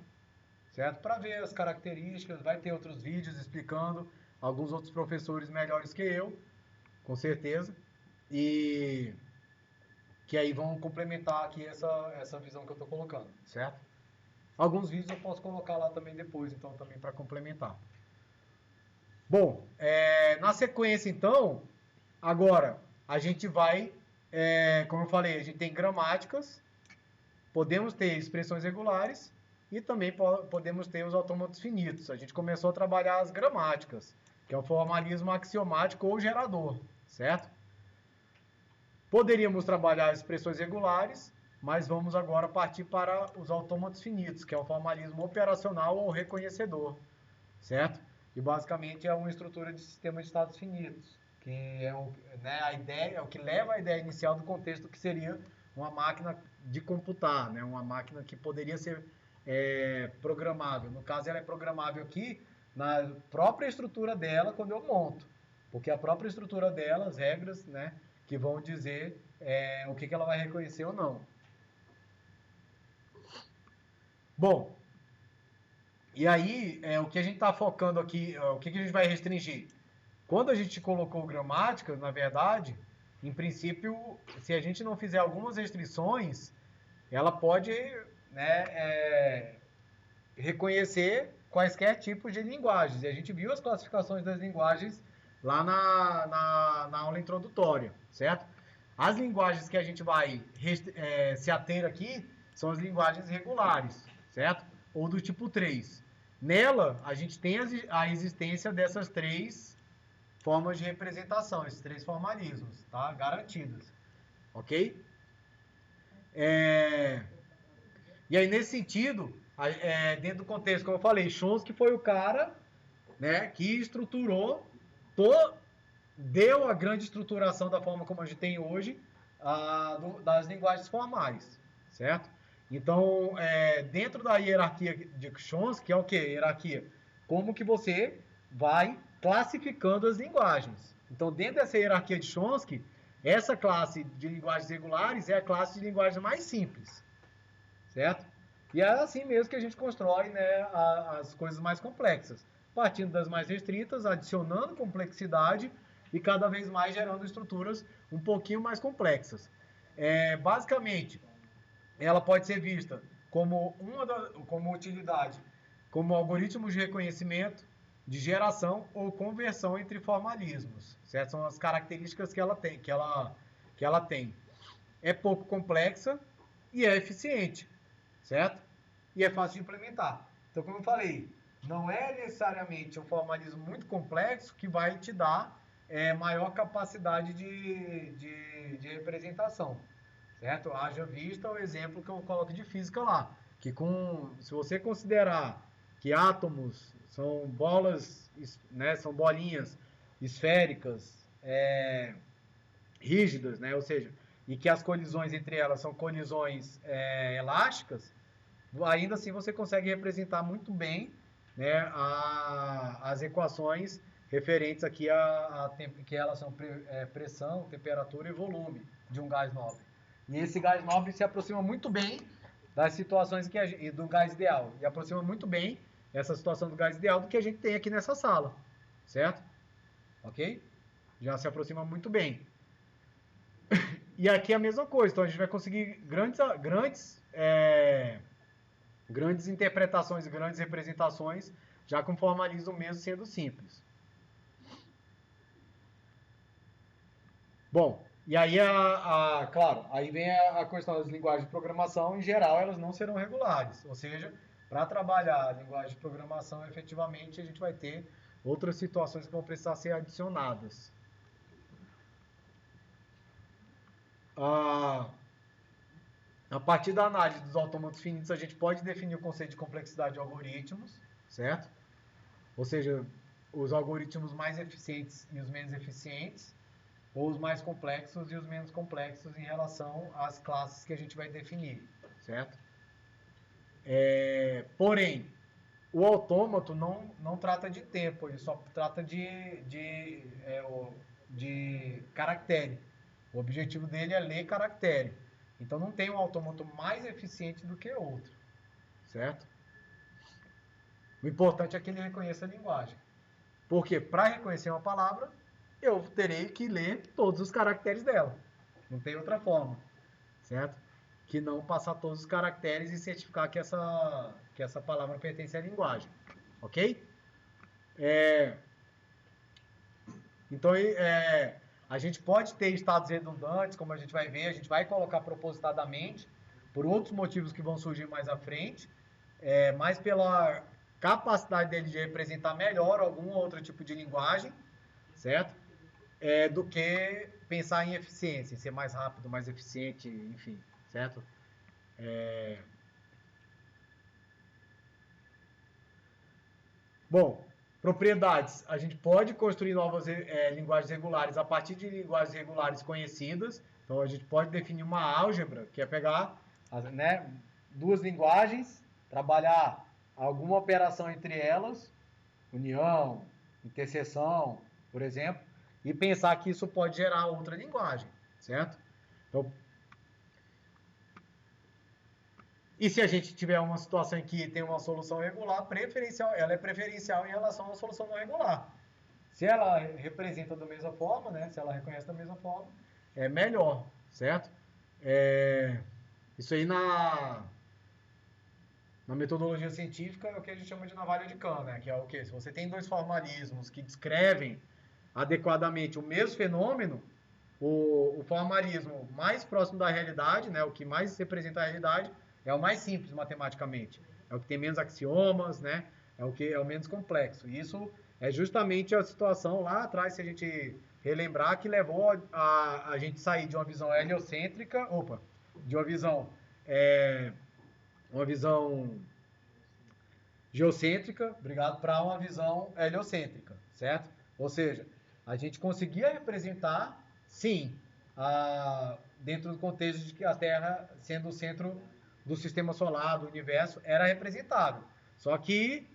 certo? Para ver as características, vai ter outros vídeos explicando, alguns outros professores melhores que eu, com certeza, e que aí vão complementar aqui essa visão que eu estou colocando, certo? Alguns vídeos eu posso colocar lá também depois, então também para complementar. Bom, na sequência então, agora a gente vai, como eu falei, a gente tem gramáticas, podemos ter expressões regulares e também podemos ter os autômatos finitos. A gente começou a trabalhar as gramáticas, que é o formalismo axiomático ou gerador, certo? Poderíamos trabalhar as expressões regulares, mas vamos agora partir para os autômatos finitos, que é o formalismo operacional ou reconhecedor, certo? E basicamente é uma estrutura de sistema de estados finitos, que é a ideia, é o que leva à ideia inicial do contexto que seria uma máquina de computar, né? Uma máquina que poderia ser programável. No caso, ela é programável aqui na própria estrutura dela quando eu monto, porque a própria estrutura dela, as regras, né, que vão dizer o que ela vai reconhecer ou não. Bom, e aí, o que a gente está focando aqui, o que a gente vai restringir? Quando a gente colocou gramática, na verdade, em princípio, se a gente não fizer algumas restrições, ela pode, né, reconhecer quaisquer tipos de linguagens. E a gente viu as classificações das linguagens lá na aula introdutória, certo? As linguagens que a gente vai se ater aqui são as linguagens regulares, certo? Ou do tipo 3. Nela, a gente tem a existência dessas três formas de representação, esses três formalismos, tá? Garantidas, ok? E aí, nesse sentido, dentro do contexto, como eu falei, Chomsky foi o cara, né, que estruturou, deu a grande estruturação da forma como a gente tem hoje, das linguagens formais, certo? Então, dentro da hierarquia de Chomsky, é o que? Hierarquia. Como que você vai classificando as linguagens. Então, dentro dessa hierarquia de Chomsky, essa classe de linguagens regulares é a classe de linguagens mais simples, certo? E é assim mesmo que a gente constrói, né, as coisas mais complexas, partindo das mais restritas, adicionando complexidade e cada vez mais gerando estruturas um pouquinho mais complexas. Basicamente, ela pode ser vista como como utilidade, como algoritmos de reconhecimento, de geração ou conversão entre formalismos. Certo? São as características que ela tem, que ela tem. É pouco complexa e é eficiente, certo? E é fácil de implementar. Então, como eu falei, não é necessariamente um formalismo muito complexo que vai te dar maior capacidade de representação, certo? Haja vista o exemplo que eu coloco de física lá, que se você considerar que átomos são bolas, né, são bolinhas esféricas, rígidas, né, ou seja, e que as colisões entre elas são colisões elásticas, ainda assim você consegue representar muito bem, né, as equações referentes aqui que elas são pressão, temperatura e volume de um gás nobre. E esse gás nobre se aproxima muito bem das situações do gás ideal. E aproxima muito bem essa situação do gás ideal do que a gente tem aqui nessa sala. Certo? Ok? Já se aproxima muito bem. E aqui é a mesma coisa. Então a gente vai conseguir grandes interpretações, grandes representações, já com formalismo mesmo sendo simples. Bom, e aí, claro, aí vem a questão das linguagens de programação, em geral, elas não serão regulares. Ou seja, para trabalhar a linguagem de programação, efetivamente, a gente vai ter outras situações que vão precisar ser adicionadas. A partir da análise dos autômatos finitos, a gente pode definir o conceito de complexidade de algoritmos, certo? Ou seja, os algoritmos mais eficientes e os menos eficientes, ou os mais complexos e os menos complexos em relação às classes que a gente vai definir, certo? Porém, o autômato não trata de tempo, ele só trata de caractere. O objetivo dele é ler caractere. Então não tem um autômato mais eficiente do que outro, certo? O importante é que ele reconheça a linguagem. Porque para reconhecer uma palavra, eu terei que ler todos os caracteres dela. Não tem outra forma, certo? Que não passar todos os caracteres e certificar que essa palavra pertence à linguagem. Ok? Então, a gente pode ter estados redundantes, como a gente vai ver, a gente vai colocar propositadamente, por outros motivos que vão surgir mais à frente, mais pela capacidade dele de representar melhor algum outro tipo de linguagem, certo? Do que pensar em eficiência, em ser mais rápido, mais eficiente, enfim, certo? Bom, propriedades. A gente pode construir novas linguagens regulares a partir de linguagens regulares conhecidas. Então, a gente pode definir uma álgebra, que é pegar né, duas linguagens, trabalhar alguma operação entre elas, união, interseção, por exemplo, e pensar que isso pode gerar outra linguagem, certo? Então, e se a gente tiver uma situação em que tem uma solução regular, ela é preferencial em relação a uma solução não regular. Se ela representa da mesma forma, né, se ela reconhece da mesma forma, é melhor, certo? Isso aí na metodologia científica é o que a gente chama de navalha de Kahn, né? Que é o quê? Se você tem dois formalismos que descrevem adequadamente o mesmo fenômeno, o formalismo mais próximo da realidade, né, o que mais representa a realidade, é o mais simples matematicamente. É o que tem menos axiomas, né? É o que é o menos complexo. E isso é justamente a situação lá atrás, se a gente relembrar, que levou a gente sair de uma visão heliocêntrica, de uma visão geocêntrica, obrigado, para uma visão heliocêntrica, certo? Ou seja, a gente conseguia representar, sim, dentro do contexto de que a Terra, sendo o centro do sistema solar, do universo, era representável. Só que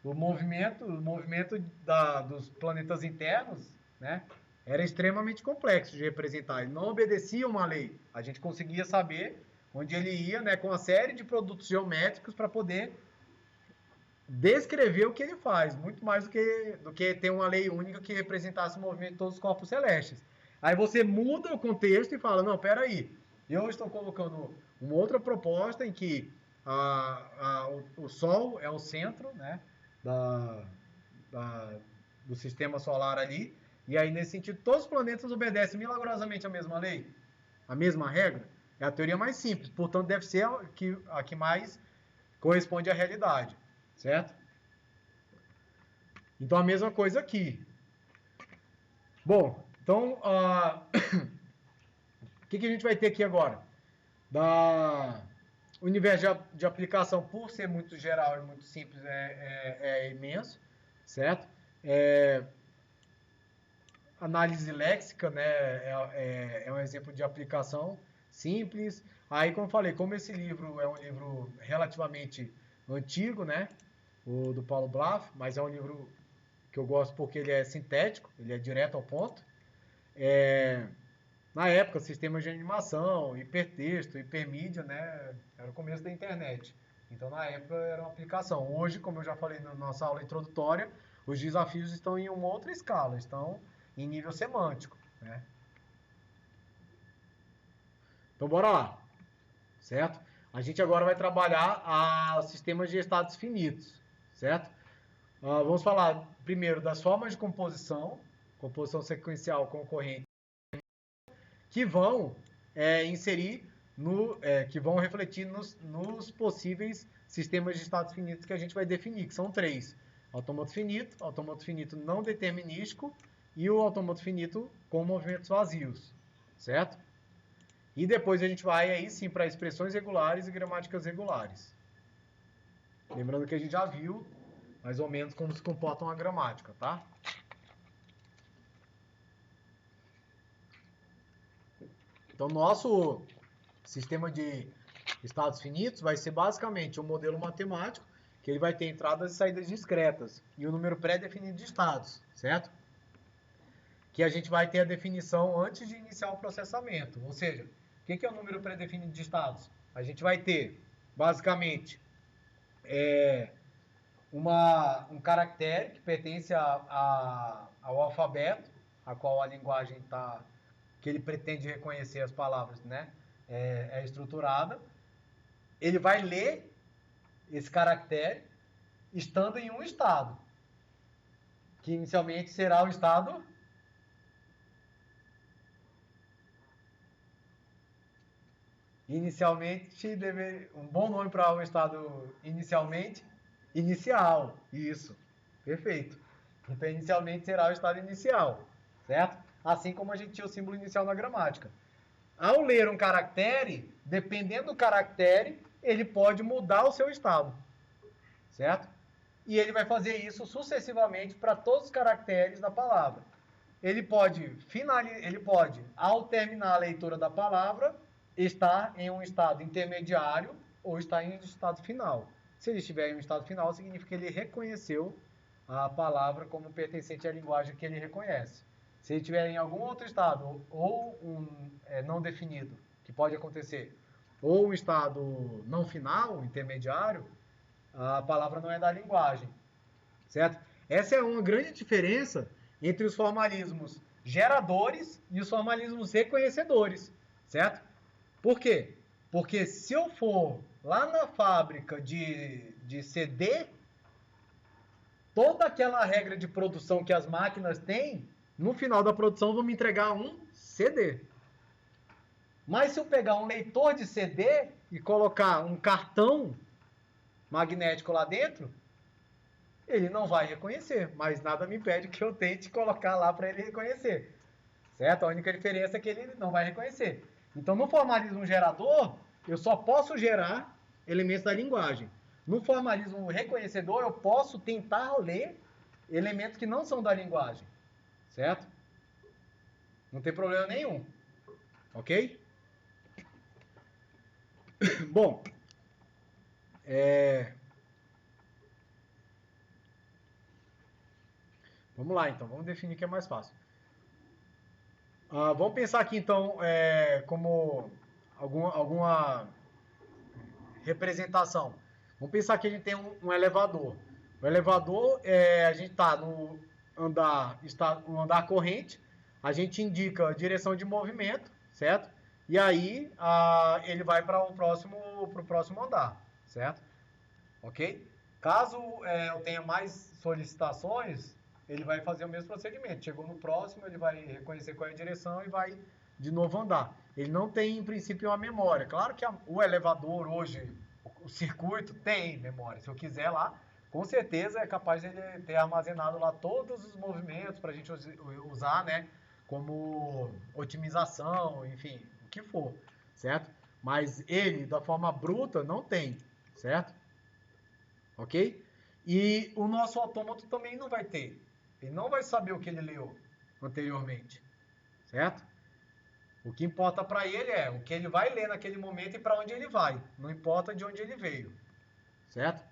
o movimento dos planetas internos, né, era extremamente complexo de representar. Ele não obedecia uma lei. A gente conseguia saber onde ele ia, né, com uma série de produtos geométricos para poder descrever o que ele faz, muito mais do que ter uma lei única que representasse o movimento de todos os corpos celestes. Aí você muda o contexto e fala, não, peraí, eu estou colocando uma outra proposta em que o Sol é o centro, né, da, do sistema solar ali, e aí nesse sentido todos os planetas obedecem milagrosamente a mesma lei, a mesma regra. É a teoria mais simples, portanto deve ser a que mais corresponde à realidade, certo? Então a mesma coisa aqui. Bom, então o que a gente vai ter aqui agora? O universo de aplicação, por ser muito geral e muito simples, é imenso, certo? Análise léxica, né, é um exemplo de aplicação simples. Aí, como eu falei, como esse livro é um livro relativamente antigo, né, o do Paulo Blaff, mas é um livro que eu gosto porque ele é sintético, ele é direto ao ponto. Na época, sistemas de animação, hipertexto, hipermídia, né, era o começo da internet. Então, na época, era uma aplicação. Hoje, como eu já falei na nossa aula introdutória, os desafios estão em uma outra escala, estão em nível semântico, né? Então, bora lá, certo? A gente agora vai trabalhar sistemas de estados finitos, certo? Vamos falar primeiro das formas de composição sequencial concorrente, que vão que vão refletir nos possíveis sistemas de estados finitos que a gente vai definir, que são 3. Autômato finito não determinístico e o autômato finito com movimentos vazios, certo? E depois a gente vai aí sim para expressões regulares e gramáticas regulares. Lembrando que a gente já viu mais ou menos como se comporta uma gramática, tá? Então, nosso sistema de estados finitos vai ser basicamente um modelo matemático que ele vai ter entradas e saídas discretas e o número pré-definido de estados, certo? Que a gente vai ter a definição antes de iniciar o processamento. Ou seja, o que é o número pré-definido de estados? A gente vai ter, basicamente, um caractere que pertence ao alfabeto, a qual a linguagem que ele pretende reconhecer as palavras, né, é estruturada. Ele vai ler esse caractere estando em um estado, que inicialmente será o estado um bom nome para um estado inicial, isso, perfeito. Então, inicialmente será o estado inicial, certo? Assim como a gente tinha o símbolo inicial na gramática. Ao ler um caractere, dependendo do caractere, ele pode mudar o seu estado, certo? E ele vai fazer isso sucessivamente para todos os caracteres da palavra. Ele pode, ao terminar a leitura da palavra, estar em um estado intermediário ou estar em um estado final. Se ele estiver em um estado final, significa que ele reconheceu a palavra como pertencente à linguagem que ele reconhece. Se ele estiver em algum outro estado, ou não definido, que pode acontecer, ou um estado não final, intermediário, a palavra não é da linguagem, certo? Essa é uma grande diferença entre os formalismos geradores e os formalismos reconhecedores, certo? Por quê? Porque se eu for lá na fábrica de CD, toda aquela regra de produção que as máquinas têm, no final da produção vão me entregar um CD. Mas se eu pegar um leitor de CD e colocar um cartão magnético lá dentro, ele não vai reconhecer, mas nada me impede que eu tente colocar lá para ele reconhecer, certo? A única diferença é que ele não vai reconhecer. Então, no formalismo gerador, eu só posso gerar elementos da linguagem. No formalismo reconhecedor, eu posso tentar ler elementos que não são da linguagem, certo? Não tem problema nenhum, ok? Bom, vamos lá então, vamos definir que é mais fácil. Vamos pensar aqui então como alguma representação. Vamos pensar que a gente tem um elevador. O elevador, a gente está no andar corrente, a gente indica a direção de movimento, certo? E aí ele vai para o próximo andar, certo? Ok? Caso eu tenha mais solicitações, ele vai fazer o mesmo procedimento. Chegou no próximo, ele vai reconhecer qual é a direção e vai de novo andar. Ele não tem, em princípio, uma memória. Claro que o elevador hoje, o circuito, tem memória. Se eu quiser lá, com certeza é capaz de ele ter armazenado lá todos os movimentos para a gente usar, né? Como otimização, enfim, o que for, certo? Mas ele, da forma bruta, não tem, certo? Ok? E o nosso autômato também não vai ter. Ele não vai saber o que ele leu anteriormente, certo? O que importa para ele é o que ele vai ler naquele momento e para onde ele vai. Não importa de onde ele veio, certo?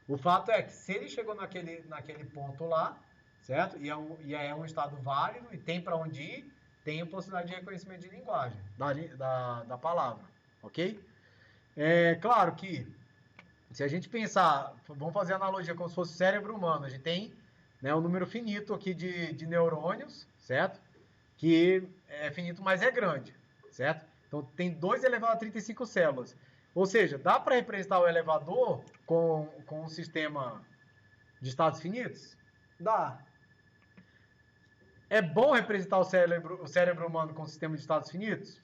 O fato é que se ele chegou naquele ponto lá, certo? E é um estado válido e tem para onde ir, tem a possibilidade de reconhecimento de linguagem da palavra, ok? É claro que se a gente pensar, vamos fazer analogia como se fosse o cérebro humano, a gente tem, né, um número finito aqui de neurônios, certo? Que é finito, mas é grande, certo? Então tem 2 elevado a 35 células. Ou seja, dá para representar o elevador com um sistema de estados finitos? Dá. É bom representar o cérebro humano com um sistema de estados finitos?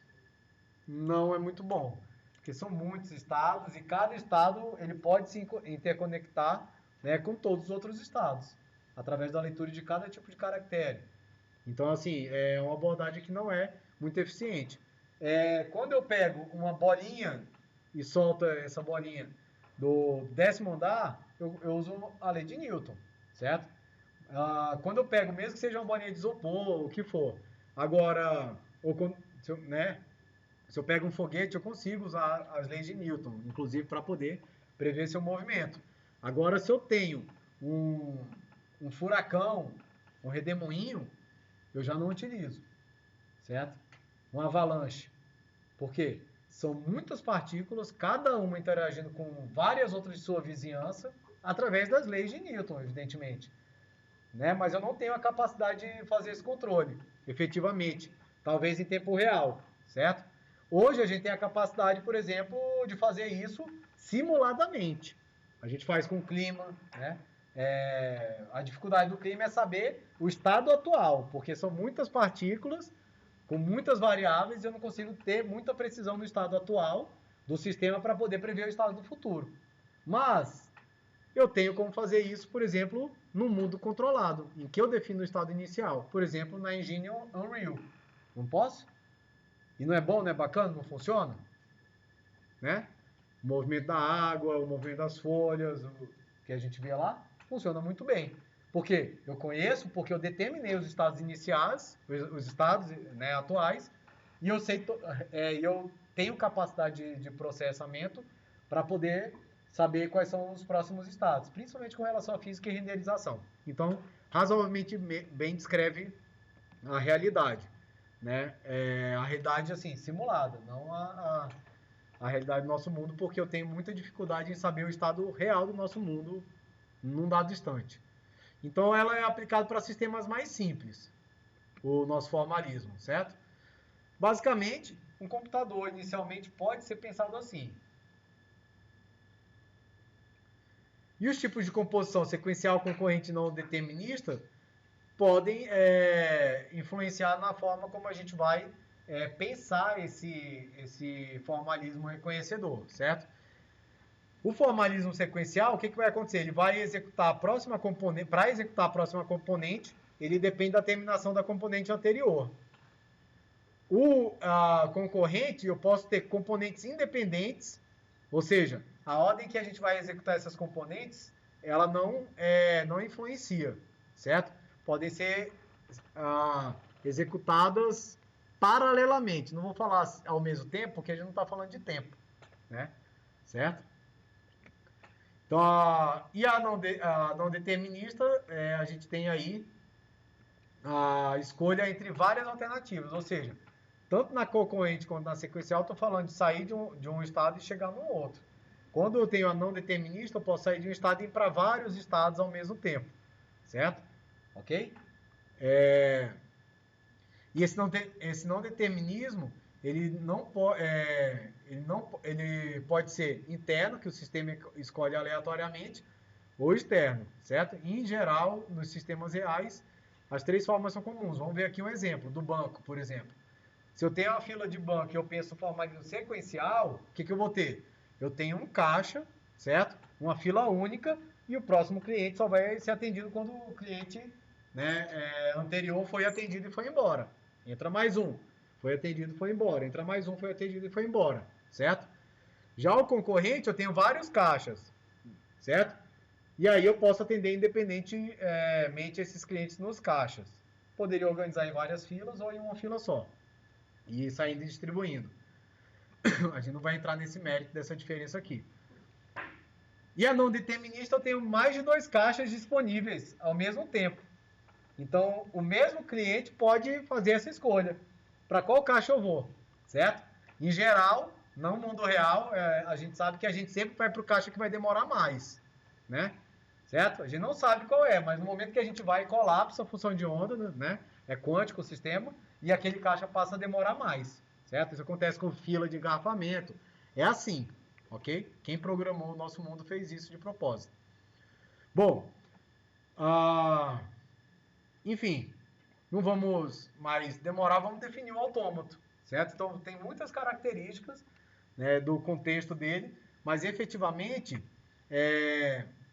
Não é muito bom. Porque são muitos estados e cada estado ele pode se interconectar, né, com todos os outros estados, através da leitura de cada tipo de caractere. Então, assim, é uma abordagem que não é muito eficiente. Quando eu pego uma bolinha e solto essa bolinha do 10º andar, eu uso a lei de Newton, certo? Quando eu pego, mesmo que seja uma bolinha de isopor, o que for. Agora, se eu pego um foguete, eu consigo usar as leis de Newton, inclusive para poder prever seu movimento. Agora, se eu tenho um furacão, um redemoinho, eu já não utilizo, certo? Uma avalanche. Por quê? São muitas partículas, cada uma interagindo com várias outras de sua vizinhança, através das leis de Newton, evidentemente. Né? Mas eu não tenho a capacidade de fazer esse controle, efetivamente. Talvez em tempo real, certo? Hoje a gente tem a capacidade, por exemplo, de fazer isso simuladamente. A gente faz com o clima, né? A dificuldade do clima é saber o estado atual, porque são muitas partículas com muitas variáveis e eu não consigo ter muita precisão no estado atual do sistema para poder prever o estado do futuro. Mas eu tenho como fazer isso, por exemplo, no mundo controlado, em que eu defino o estado inicial. Por exemplo, na engine Unreal. Não posso? E não é bom, não é bacana, não funciona? Né? O movimento da água, o movimento das folhas, o que a gente vê lá, funciona muito bem. Por quê? Eu conheço, porque eu determinei os estados iniciais, os estados, né, atuais, e eu tenho capacidade de processamento para poder saber quais são os próximos estados, principalmente com relação à física e renderização. Então, razoavelmente bem descreve a realidade, né? A realidade, assim, simulada, não a realidade do nosso mundo, porque eu tenho muita dificuldade em saber o estado real do nosso mundo num dado instante. Então, ela é aplicada para sistemas mais simples, o nosso formalismo, certo? Basicamente, um computador inicialmente pode ser pensado assim. E os tipos de composição sequencial, concorrente e não determinista podem influenciar na forma como a gente vai pensar esse formalismo reconhecedor, certo? O formalismo sequencial, o que vai acontecer? Ele vai executar a próxima componente. Para executar a próxima componente, ele depende da terminação da componente anterior. O concorrente, eu posso ter componentes independentes, ou seja, a ordem que a gente vai executar essas componentes, ela não influencia, certo? Podem ser executadas paralelamente. Não vou falar ao mesmo tempo, porque a gente não está falando de tempo, né? Certo? Então, e a não determinista, a gente tem aí a escolha entre várias alternativas, ou seja, tanto na concorrente quanto na sequencial, estou falando de sair de um estado e chegar no outro. Quando eu tenho a não determinista, eu posso sair de um estado e ir para vários estados ao mesmo tempo, certo? Ok? E esse não determinismo, ele pode ser interno, que o sistema escolhe aleatoriamente, ou externo, certo? Em geral, nos sistemas reais, as três formas são comuns. Vamos ver aqui um exemplo do banco, por exemplo. Se eu tenho uma fila de banco e eu penso em forma sequencial, o que eu vou ter? Eu tenho um caixa, certo? Uma fila única e o próximo cliente só vai ser atendido quando o cliente, né, anterior foi atendido e foi embora. Entra mais um, foi atendido e foi embora. Entra mais um, foi atendido e foi embora, certo? Já o concorrente, eu tenho vários caixas, certo? E aí eu posso atender independentemente esses clientes nos caixas. Poderia organizar em várias filas ou em uma fila só. E saindo e distribuindo. A gente não vai entrar nesse mérito dessa diferença aqui. E a não determinista eu tenho mais de 2 caixas disponíveis ao mesmo tempo. Então, o mesmo cliente pode fazer essa escolha. Para qual caixa eu vou, certo? Em geral, no mundo real, a gente sabe que a gente sempre vai para o caixa que vai demorar mais, né? Certo? A gente não sabe qual é, mas no momento que a gente vai, colapsa a função de onda, né? É quântico o sistema, e aquele caixa passa a demorar mais, certo? Isso acontece com fila de engarrafamento. É assim, ok? Quem programou o nosso mundo fez isso de propósito. Bom, enfim, não vamos mais demorar, vamos definir o autômato, certo? Então, tem muitas características, né, do contexto dele, mas efetivamente,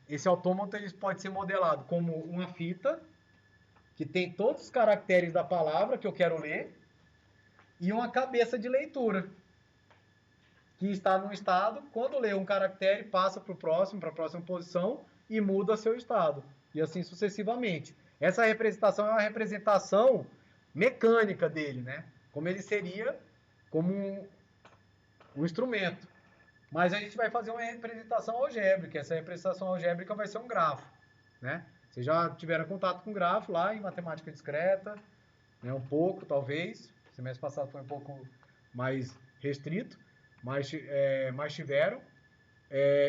esse autômato ele pode ser modelado como uma fita que tem todos os caracteres da palavra que eu quero ler e uma cabeça de leitura que está num estado, quando lê um caractere, passa para a próxima posição e muda seu estado. E assim sucessivamente. Essa representação é uma representação mecânica dele, né? Como ele seria como um instrumento. Mas a gente vai fazer uma representação algébrica. Essa representação algébrica vai ser um grafo, né? Vocês já tiveram contato com grafo lá em matemática discreta, né? Um pouco, talvez. O semestre passado foi um pouco mais restrito, mas tiveram.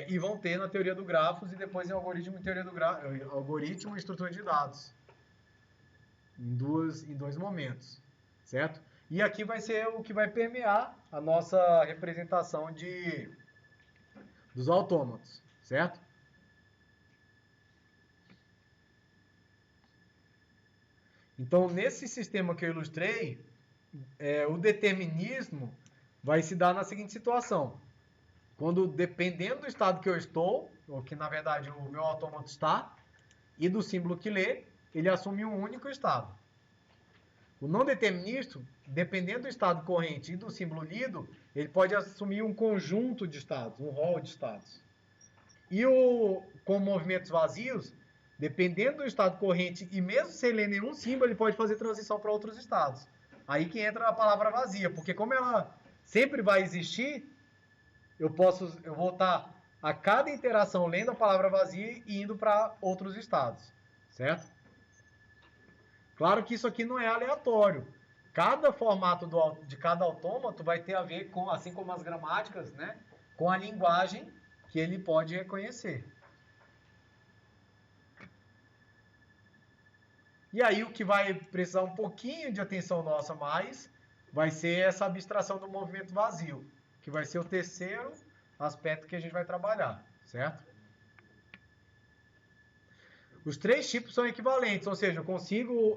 E vão ter na teoria do grafos e depois em algoritmo algoritmo e estrutura de dados. Em dois momentos, certo? E aqui vai ser o que vai permear a nossa representação dos autômatos, certo? Então, nesse sistema que eu ilustrei, o determinismo vai se dar na seguinte situação. Quando, dependendo do estado que eu estou, ou que na verdade o meu autômato está, e do símbolo que lê, ele assume um único estado. O não determinista, dependendo do estado corrente e do símbolo lido, ele pode assumir um conjunto de estados, um rol de estados. E com movimentos vazios, dependendo do estado corrente e mesmo sem ler nenhum símbolo, ele pode fazer transição para outros estados. Aí que entra a palavra vazia, porque como ela sempre vai existir, eu vou estar a cada interação lendo a palavra vazia e indo para outros estados, certo? Claro que isso aqui não é aleatório. Cada formato de cada autômato vai ter a ver com, assim como as gramáticas, né, com a linguagem que ele pode reconhecer. E aí o que vai precisar um pouquinho de atenção nossa mais vai ser essa abstração do movimento vazio, que vai ser o terceiro aspecto que a gente vai trabalhar, certo? Os três tipos são equivalentes, ou seja, eu consigo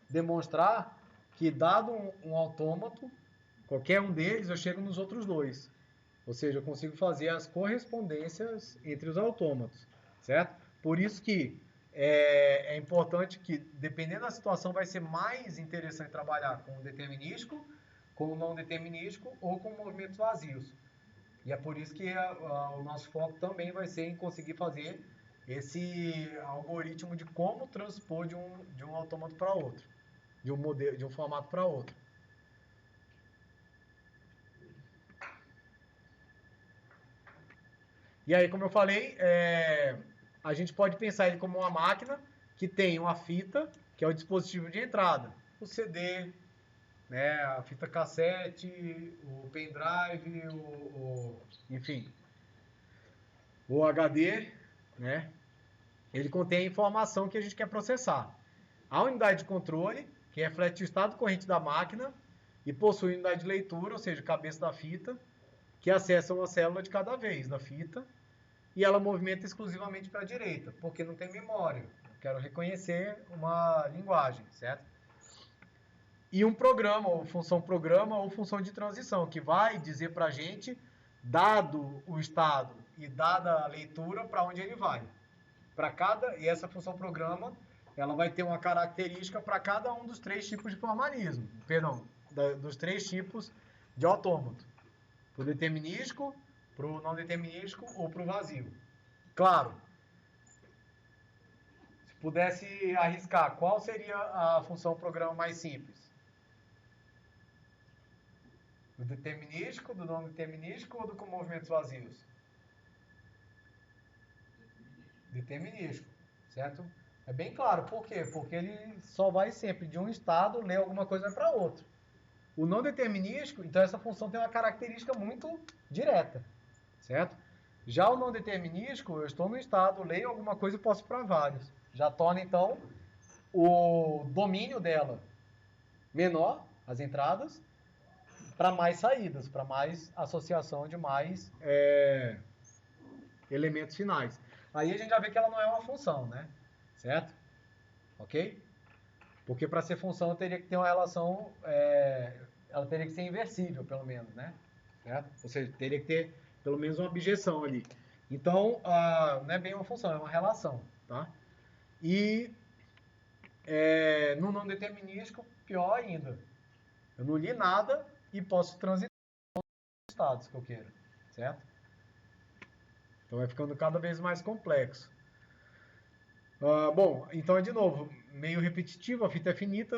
demonstrar que dado um autômato, qualquer um deles, eu chego nos outros dois. Ou seja, eu consigo fazer as correspondências entre os autômatos, certo? Por isso que é importante que, dependendo da situação, vai ser mais interessante trabalhar com o determinístico, com o não determinístico ou com movimentos vazios. E é por isso que o nosso foco também vai ser em conseguir fazer esse algoritmo de como transpor de um autômato para outro, de um formato para outro. E aí, como eu falei, a gente pode pensar ele como uma máquina que tem uma fita, que é o dispositivo de entrada, o CD, né, a fita cassete, o pendrive, enfim. o HD, né, ele contém a informação que a gente quer processar. A unidade de controle, que reflete o estado corrente da máquina e possui unidade de leitura, ou seja, cabeça da fita, que acessa uma célula de cada vez da fita, e ela movimenta exclusivamente para a direita, porque não tem memória. Eu quero reconhecer uma linguagem, certo? E um programa, ou função de transição, que vai dizer para a gente, dado o estado e dada a leitura, para onde ele vai. E essa função programa, ela vai ter uma característica para cada um dos 3 tipos de formalismo, dos 3 tipos de autômato. Para o determinístico, para o não determinístico ou para o vazio. Claro, se pudesse arriscar, qual seria a função programa mais simples? Do determinístico, do não determinístico ou do com movimentos vazios? Determinístico, certo? É bem claro, por quê? Porque ele só vai sempre de um estado ler alguma coisa para outro. O não determinístico, então essa função tem uma característica muito direta, certo? Já o não determinístico, eu estou no estado, leio alguma coisa e posso ir para vários. Já torna, então, o domínio dela menor, as entradas, para mais saídas, para mais associação de mais elementos finais. Aí a gente já vê que ela não é uma função, né? Certo? Ok? Porque para ser função eu teria que ter uma relação, ela teria que ser inversível, pelo menos, né? Certo? Ou seja, teria que ter pelo menos uma objeção ali. Então, não é bem uma função, é uma relação, tá? E no não determinístico, pior ainda. Eu não li nada e posso transitar os estados que eu quero, certo? Então vai ficando cada vez mais complexo. Bom, então de novo, meio repetitivo, a fita é finita,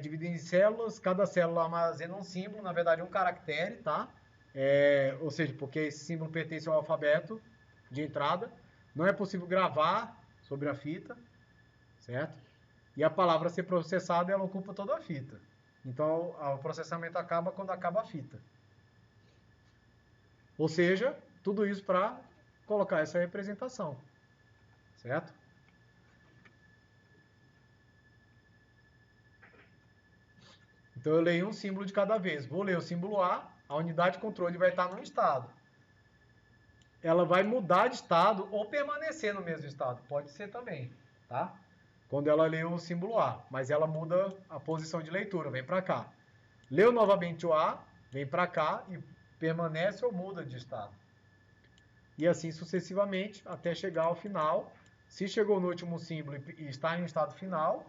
dividida em células, cada célula armazena um símbolo, na verdade um caractere, tá? Ou seja, porque esse símbolo pertence ao alfabeto de entrada, não é possível gravar sobre a fita, certo? E a palavra ser processada, ela ocupa toda a fita. Então, o processamento acaba quando acaba a fita. Ou seja, tudo isso para colocar essa representação, certo? Então eu leio um símbolo de cada vez. Vou ler o símbolo a unidade de controle vai estar num estado. Ela vai mudar de estado ou permanecer no mesmo estado. Pode ser também, tá? Quando ela lê o símbolo A, mas ela muda a posição de leitura, vem para cá. Leu novamente o A, vem para cá e permanece ou muda de estado. E assim sucessivamente até chegar ao final. Se chegou no último símbolo e está em um estado final,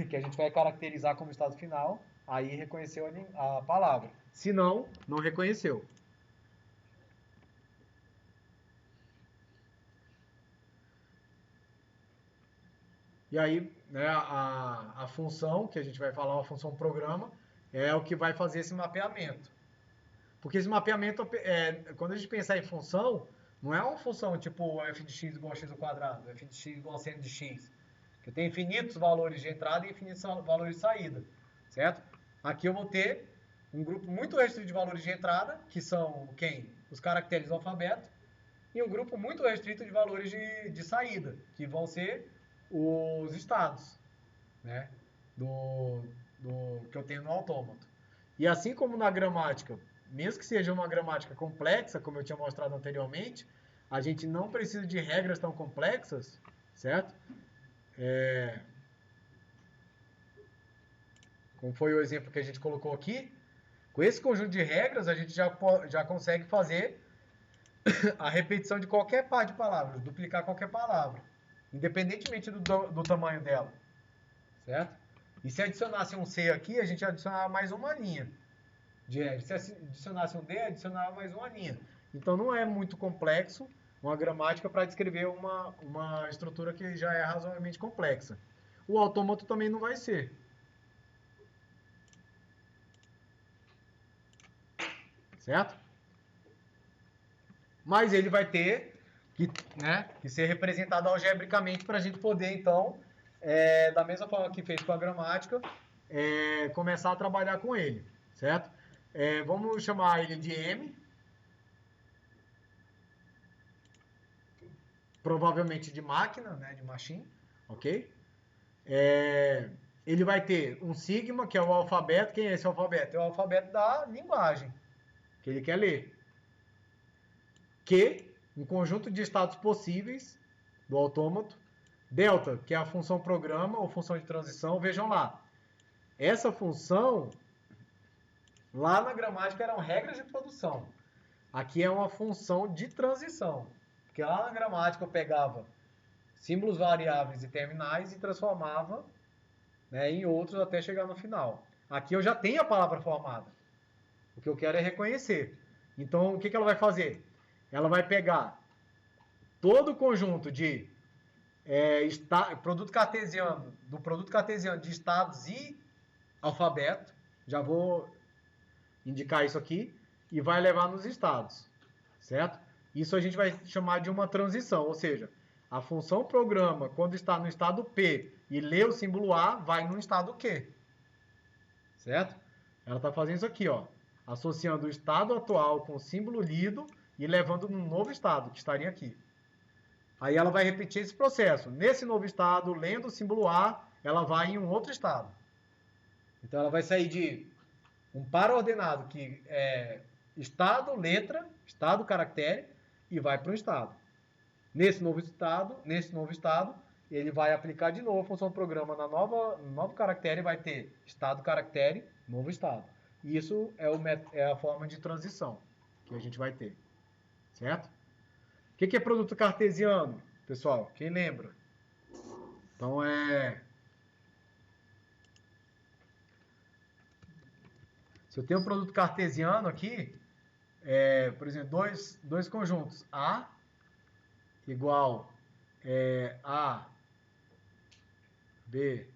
que a gente vai caracterizar como estado final, aí reconheceu a palavra. Se não, não reconheceu. E aí, né, a função, que a gente vai falar, a função programa, é o que vai fazer esse mapeamento. Porque esse mapeamento, quando a gente pensar em função, não é uma função tipo f de x igual a x ao quadrado, f de x igual a seno de x. Que tem infinitos valores de entrada e infinitos valores de saída, certo? Aqui eu vou ter um grupo muito restrito de valores de entrada, que são quem? Os caracteres do alfabeto, e um grupo muito restrito de valores de saída, que vão ser os estados, né? Que eu tenho no autômato. E assim como na gramática, mesmo que seja uma gramática complexa, como eu tinha mostrado anteriormente, a gente não precisa de regras tão complexas, certo? Como foi o exemplo que a gente colocou aqui, com esse conjunto de regras a gente já consegue fazer a repetição de qualquer par de palavras, duplicar qualquer palavra, independentemente do tamanho dela, certo? E se adicionasse um C aqui, a gente adicionava mais uma linha de regra. Se adicionasse um D, adicionava mais uma linha. Então não é muito complexo uma gramática para descrever uma estrutura que já é razoavelmente complexa. O autômato também não vai ser. Certo? Mas ele vai ter que ser representado algebricamente para a gente poder, então, da mesma forma que fez com a gramática, começar a trabalhar com ele, certo? Vamos chamar ele de M. provavelmente de máquina, né, de machine, ok? Ele vai ter um sigma, que é o alfabeto. Quem é esse alfabeto? É o alfabeto da linguagem que ele quer ler. Q, um conjunto de estados possíveis do autômato. Delta, que é a função programa ou função de transição. Vejam lá, essa função, lá na gramática eram regras de produção. Aqui é uma função de transição. Porque lá na gramática eu pegava símbolos variáveis e terminais e transformava, né, em outros até chegar no final. Aqui eu já tenho a palavra formada. O que eu quero é reconhecer. Então, o que ela vai fazer? Ela vai pegar todo o conjunto de produto cartesiano de estados e alfabeto. Já vou indicar isso aqui. E vai levar nos estados. Certo? Isso a gente vai chamar de uma transição. Ou seja, a função programa, quando está no estado P e lê o símbolo A, vai no estado Q. Certo? Ela está fazendo isso aqui, ó, associando o estado atual com o símbolo lido e levando num novo estado, que estaria aqui. Aí ela vai repetir esse processo. Nesse novo estado, lendo o símbolo A, ela vai em um outro estado. Então ela vai sair de um para-ordenado que é estado, letra, estado, caractere, e vai para um estado. Nesse novo estado, ele vai aplicar de novo a função programa no novo caractere, vai ter estado, caractere, novo estado. E isso é a forma de transição que a gente vai ter. Certo? O que é produto cartesiano, pessoal? Quem lembra? Então se eu tenho um produto cartesiano aqui, por exemplo, dois conjuntos, A igual A, B,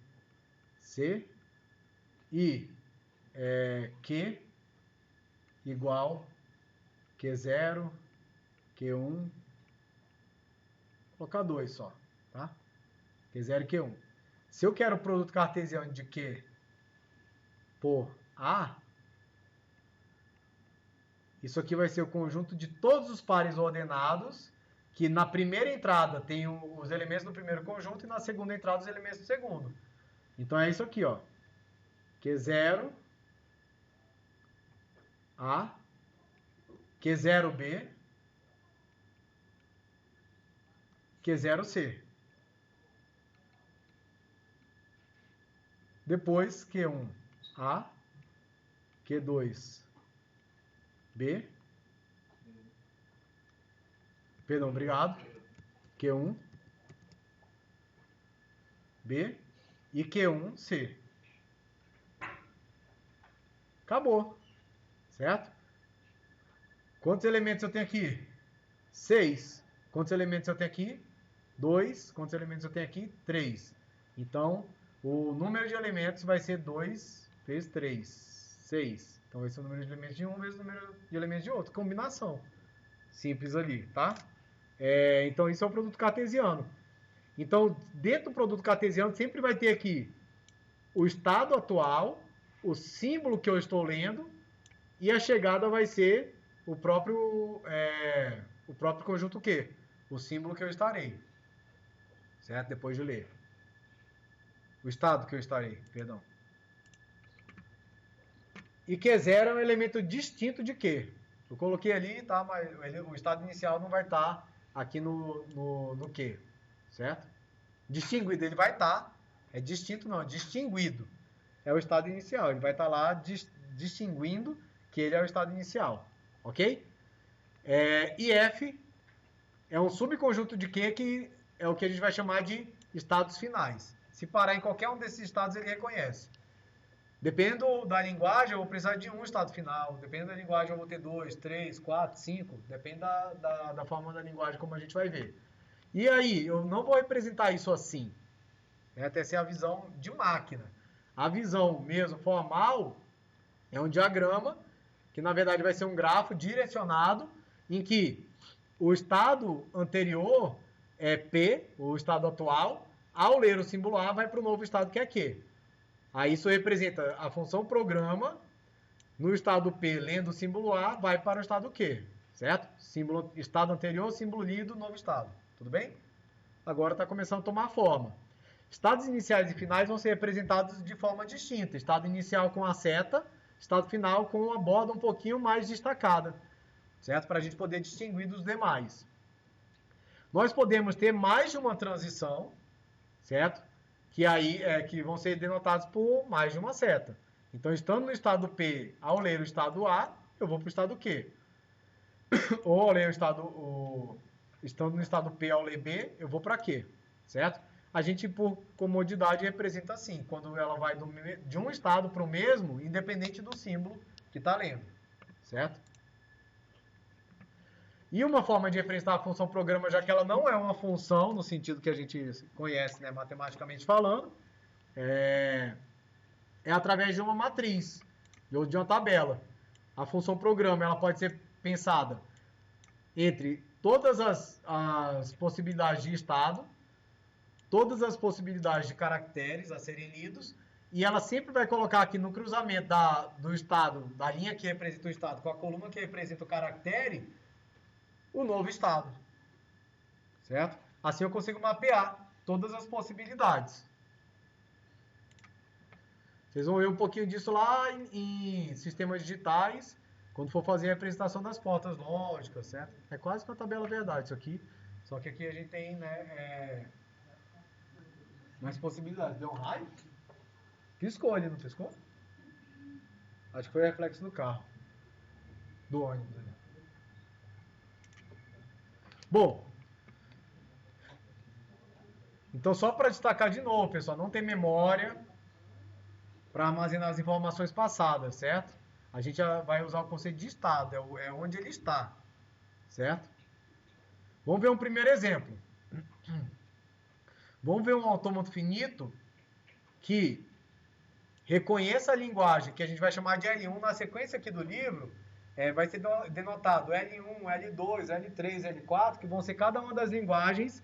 C, e Q igual Q0, Q1, vou colocar 2 só, tá? Q0 e Q1. Se eu quero o produto cartesiano de Q por A, isso aqui vai ser o conjunto de todos os pares ordenados, que na primeira entrada tem os elementos do primeiro conjunto e na segunda entrada os elementos do segundo. Então é isso aqui, ó. Q0, A, Q0B, Q0C. Depois Q1A, Q2B, perdão, obrigado, Q1B e Q1C. Acabou, certo? Quantos elementos eu tenho aqui? 6. Quantos elementos eu tenho aqui? 2. Quantos elementos eu tenho aqui? 3. Então, o número de elementos vai ser 2 vezes 3. 6. Então, vai ser o número de elementos de um vezes o número de elementos de outro. Combinação. Simples ali, tá? Então, isso é o produto cartesiano. Então, dentro do produto cartesiano, sempre vai ter aqui o estado atual, o símbolo que eu estou lendo, e a chegada vai ser o próprio conjunto Q, o símbolo que eu estarei, certo? Depois de ler. O estado que eu estarei, perdão. E Q0 é um elemento distinto de Q. Eu coloquei ali, tá? Mas o estado inicial não vai estar aqui no Q, certo? Distinguido, ele vai estar, é distinto não, distinguido. É o estado inicial, ele vai estar lá distinguindo que ele é o estado inicial, ok? E F é um subconjunto de Q que é o que a gente vai chamar de estados finais. Se parar em qualquer um desses estados, ele reconhece. Dependendo da linguagem, eu vou precisar de um estado final. Dependendo da linguagem, eu vou ter 2, 3, 4, 5. Depende da forma da linguagem, como a gente vai ver. E aí, eu não vou representar isso assim. Até ser a visão de máquina. A visão mesmo formal é um diagrama, que na verdade vai ser um grafo direcionado, em que o estado anterior é P, o estado atual. Ao ler o símbolo A, vai para o novo estado que é Q. Aí isso representa a função programa, no estado P, lendo o símbolo A, vai para o estado Q, certo? Estado anterior, símbolo lido, novo estado. Tudo bem? Agora está começando a tomar forma. Estados iniciais e finais vão ser representados de forma distinta. Estado inicial com a seta, estado final com uma borda um pouquinho mais destacada, certo? Para a gente poder distinguir dos demais. Nós podemos ter mais de uma transição, certo? Que aí que vão ser denotados por mais de uma seta. Então, estando no estado P, ao ler o estado A, eu vou para o estado Q. Ou ao ler o estado, estando no estado P, ao ler B, eu vou para Q, certo? A gente, por comodidade, representa assim, quando ela vai de um estado para o mesmo, independente do símbolo que está lendo, certo? E uma forma de representar a função programa, já que ela não é uma função, no sentido que a gente conhece, né, matematicamente falando, é através de uma matriz, ou de uma tabela. A função programa ela pode ser pensada entre todas as possibilidades de estado, todas as possibilidades de caracteres a serem lidos, e ela sempre vai colocar aqui no cruzamento do estado, da linha que representa o estado com a coluna que representa o caractere, o novo estado, certo? Assim eu consigo mapear todas as possibilidades. Vocês vão ver um pouquinho disso lá em sistemas digitais, quando for fazer a representação das portas lógicas, certo? É quase que uma tabela verdade isso aqui, só que aqui a gente tem, né, mais possibilidades. Deu um raio? Piscou ali, não piscou? Acho que foi o reflexo do carro, do ônibus. Bom, então só para destacar de novo, pessoal, não tem memória para armazenar as informações passadas, certo? A gente vai usar o conceito de estado, é onde ele está, certo? Vamos ver um primeiro exemplo. Vamos ver um autômato finito que reconheça a linguagem, que a gente vai chamar de L1 na sequência aqui do livro, vai ser denotado L1, L2, L3, L4, que vão ser cada uma das linguagens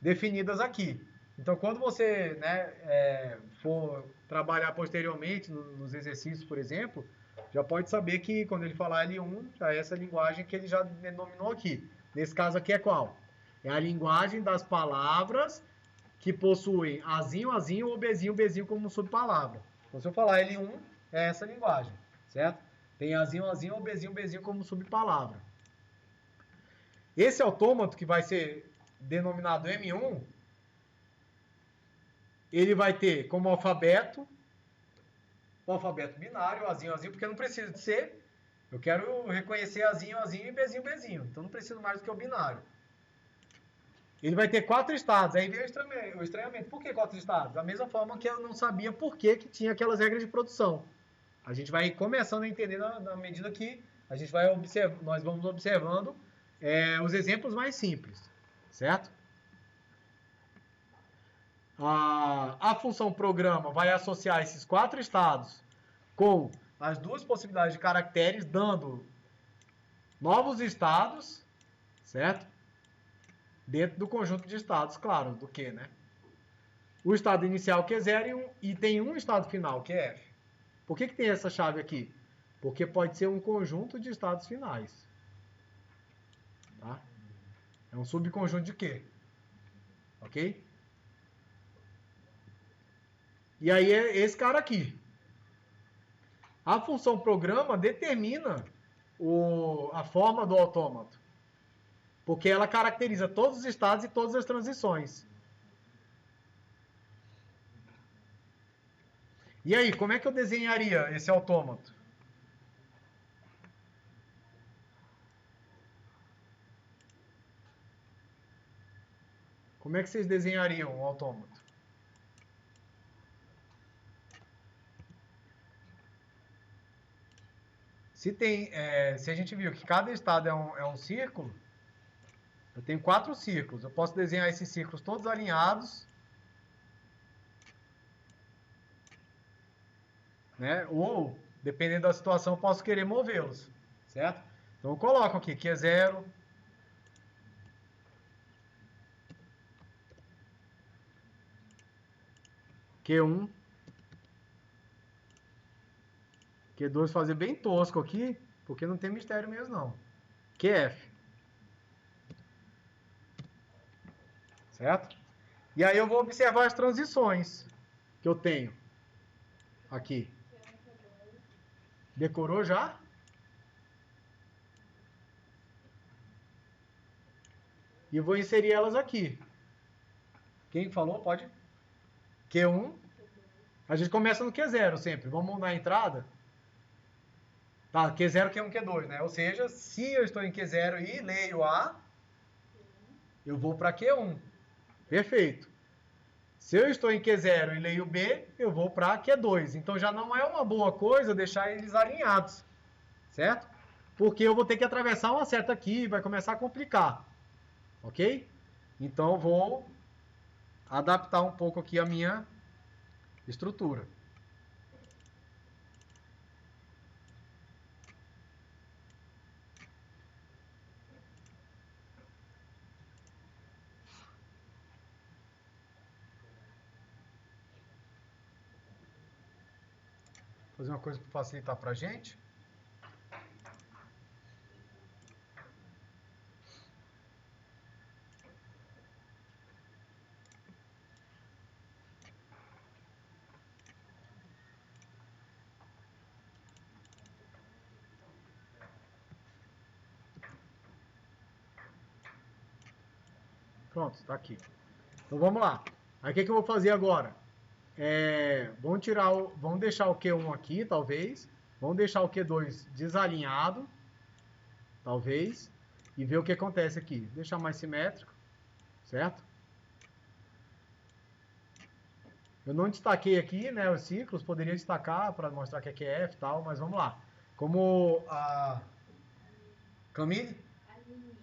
definidas aqui. Então, quando você, né, for trabalhar posteriormente nos exercícios, por exemplo, já pode saber que quando ele falar L1, já é essa linguagem que ele já denominou aqui. Nesse caso aqui é qual? É a linguagem das palavras que possuem azinho, azinho ou bezinho, bezinho como subpalavra. Então, se eu falar L1, é essa linguagem, certo? Tem azinho, azinho ou bezinho, bezinho como subpalavra. Esse autômato que vai ser denominado M1, ele vai ter como alfabeto o alfabeto binário, azinho, azinho, porque eu não preciso de ser. Eu quero reconhecer azinho, azinho e bezinho, bezinho. Então não preciso mais do que o binário. Ele vai ter 4 estados. Aí vem o estranhamento. Por que 4 estados? Da mesma forma que eu não sabia por que tinha aquelas regras de produção. A gente vai começando a entender na medida que a gente vai nós vamos observando os exemplos mais simples, certo? A função programa vai associar esses 4 estados com as 2 possibilidades de caracteres, dando novos estados, certo? Dentro do conjunto de estados, claro, do Q, né? O estado inicial que é 0 e tem um estado final, que é F. Por que tem essa chave aqui? Porque pode ser um conjunto de estados finais. Tá? É um subconjunto de Q. Ok? E aí é esse cara aqui. A função programa determina a forma do autômato. Porque ela caracteriza todos os estados e todas as transições. E aí, como é que eu desenharia esse autômato? Como é que vocês desenhariam o autômato? Se a gente viu que cada estado é um círculo, eu tenho 4 círculos. Eu posso desenhar esses círculos todos alinhados, né? Ou, dependendo da situação, eu posso querer movê-los, certo? Então eu coloco aqui que é 0, Q1, Q2, fazer bem tosco aqui, porque não tem mistério mesmo não. QF. certo? E aí eu vou observar as transições que eu tenho aqui. Decorou já? E vou inserir elas aqui. Quem falou? Pode. Q1. A gente começa no Q0 sempre. Vamos na entrada. Tá, Q0, Q1, Q2, né? Ou seja, se eu estou em Q0 e leio A, eu vou para Q1. Perfeito. Se eu estou em Q0 e leio B, eu vou para Q2. Então já não é uma boa coisa deixar eles alinhados, certo? Porque eu vou ter que atravessar uma seta aqui e vai começar a complicar, ok? Então eu vou adaptar um pouco aqui a minha estrutura. Vou fazer uma coisa para facilitar para a gente. Pronto, está aqui. Então vamos lá. Aí o que eu vou fazer agora? Vamos deixar o Q1 aqui, talvez. Vamos deixar o Q2 desalinhado, talvez. E ver o que acontece aqui. Deixar mais simétrico, certo? Eu não destaquei aqui, né, os ciclos. Poderia destacar para mostrar que é QF e tal, mas vamos lá. Como a Camille,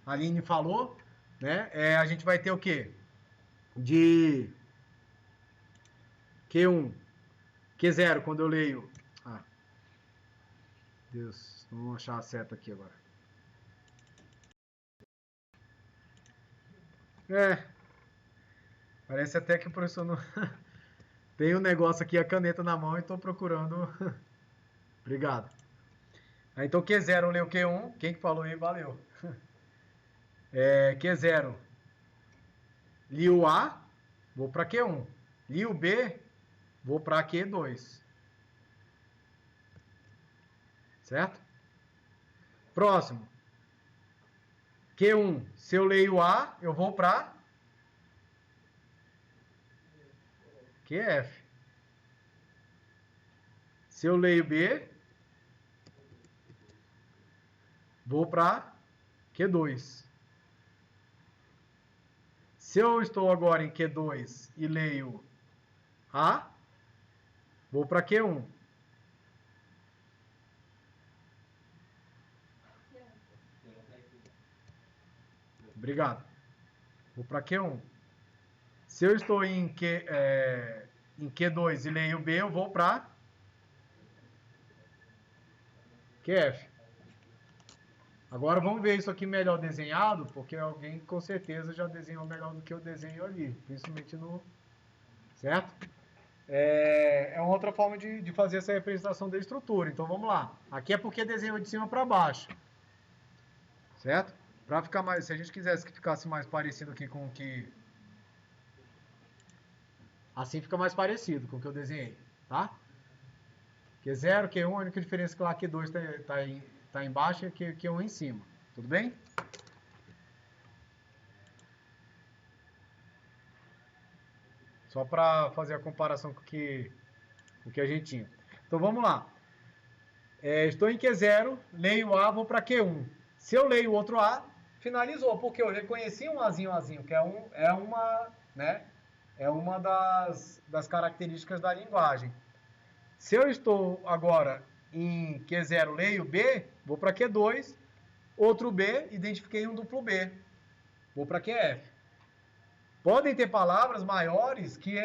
Aline falou, né, a gente vai ter o quê? De Q1, Q0, quando eu leio... Deus, vamos achar a seta aqui agora. Parece até que o professor não... Tem um negócio aqui, a caneta na mão e estou procurando... Obrigado. Então Q0 leu Q1, quem que falou aí, valeu. Q0, li o A, vou para Q1. Li o B, vou para Q2. Certo? Próximo. Q1, se eu leio A, eu vou para QF. Se eu leio B, vou para Q2. Se eu estou agora em Q2 e leio A, vou para Q1. Obrigado. Vou para Q1. Se eu estou em Q2 e leio B, eu vou para QF. Agora vamos ver isso aqui melhor desenhado, porque alguém com certeza já desenhou melhor do que eu desenho ali, principalmente no... Certo? É uma outra forma de fazer essa representação da estrutura. Então vamos lá. Aqui é porque desenhou de cima para baixo. Certo? Para ficar mais, se a gente quisesse que ficasse mais parecido aqui com o que... Assim fica mais parecido com o que eu desenhei, tá? Q0, Q1, a única diferença é que lá Q2 tá embaixo e Q1 em cima. Tudo bem? Só para fazer a comparação com o que a gente tinha. Então vamos lá. Estou em Q0, leio A, vou para Q1. Se eu leio outro A, finalizou, porque eu reconheci um Azinho, que é uma das características da linguagem. Se eu estou agora em Q0, leio B, vou para Q2, outro B, identifiquei um duplo B, vou para QF. Podem ter palavras maiores que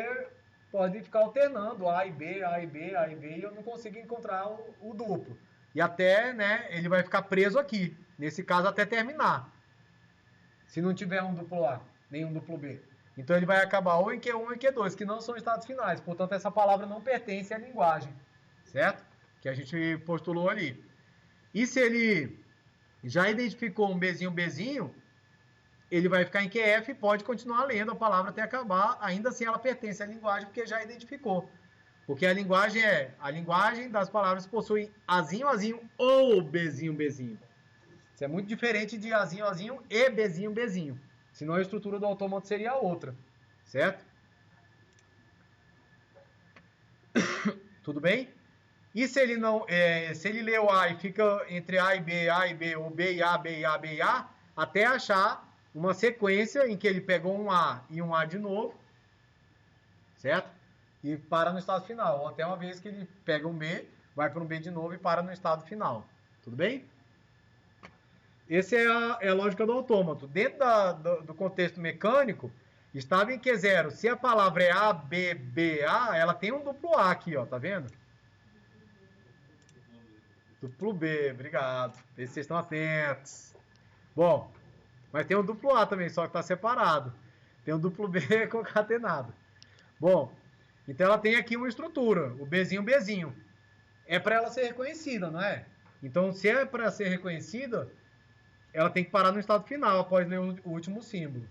podem ficar alternando A e B, A e B, A e B, e eu não consigo encontrar o duplo. E até, né, ele vai ficar preso aqui, nesse caso até terminar. Se não tiver um duplo A, nem um duplo B. Então ele vai acabar ou em Q1 ou em Q2, que não são estados finais. Portanto, essa palavra não pertence à linguagem, certo? Que a gente postulou ali. E se ele já identificou um Bzinho, ele vai ficar em QF e pode continuar lendo a palavra até acabar, ainda assim ela pertence à linguagem porque já identificou. Porque a linguagem das palavras possui Azinho, Azinho ou Bzinho, Bzinho. Isso é muito diferente de Azinho, Azinho e Bzinho, Bzinho. Senão a estrutura do autômato seria outra, certo? Tudo bem? E se ele não, se ele lê o A e fica entre A e B, ou B e A, B e A, B e A, até achar uma sequência em que ele pegou um A e um A de novo, certo? E para no estado final. Ou até uma vez que ele pega um B, vai para um B de novo e para no estado final. Tudo bem? Essa é a lógica do autômato. Dentro do contexto mecânico, estado em Q0, se a palavra é A, B, B, A, ela tem um duplo A aqui, ó, tá vendo? Duplo B, obrigado. Vê se vocês estão atentos. Bom, mas tem um duplo A também, só que está separado. Tem um duplo B concatenado. Bom, então ela tem aqui uma estrutura, o Bzinho, Bzinho. É para ela ser reconhecida, não é? Então, se é para ser reconhecida, ela tem que parar no estado final, após ler o último símbolo.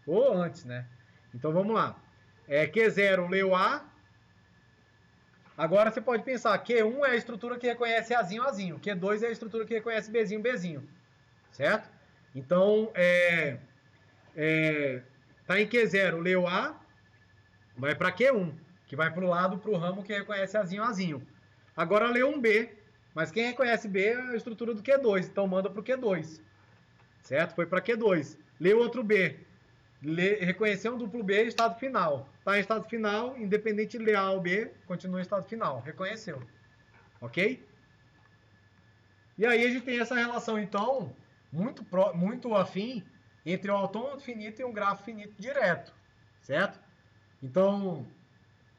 Ou antes, né? Então, vamos lá. Q0 leu A. Agora você pode pensar, Q1 é a estrutura que reconhece Azinho, Azinho. Q2 é a estrutura que reconhece Bzinho, Bzinho. Certo? Então, tá em Q0, leu A, vai para Q1, que vai para o lado, para o ramo que reconhece Azinho, Azinho. Agora leu um B, mas quem reconhece B é a estrutura do Q2, então manda para o Q2. Certo? Foi para Q2. Leu outro B. Reconheceu um duplo B, estado final. Está em estado final, independente de ler A ou B, continua em estado final. Reconheceu. Ok? E aí a gente tem essa relação, então, muito afim entre o autômato finito e um grafo finito direto. Certo? Então,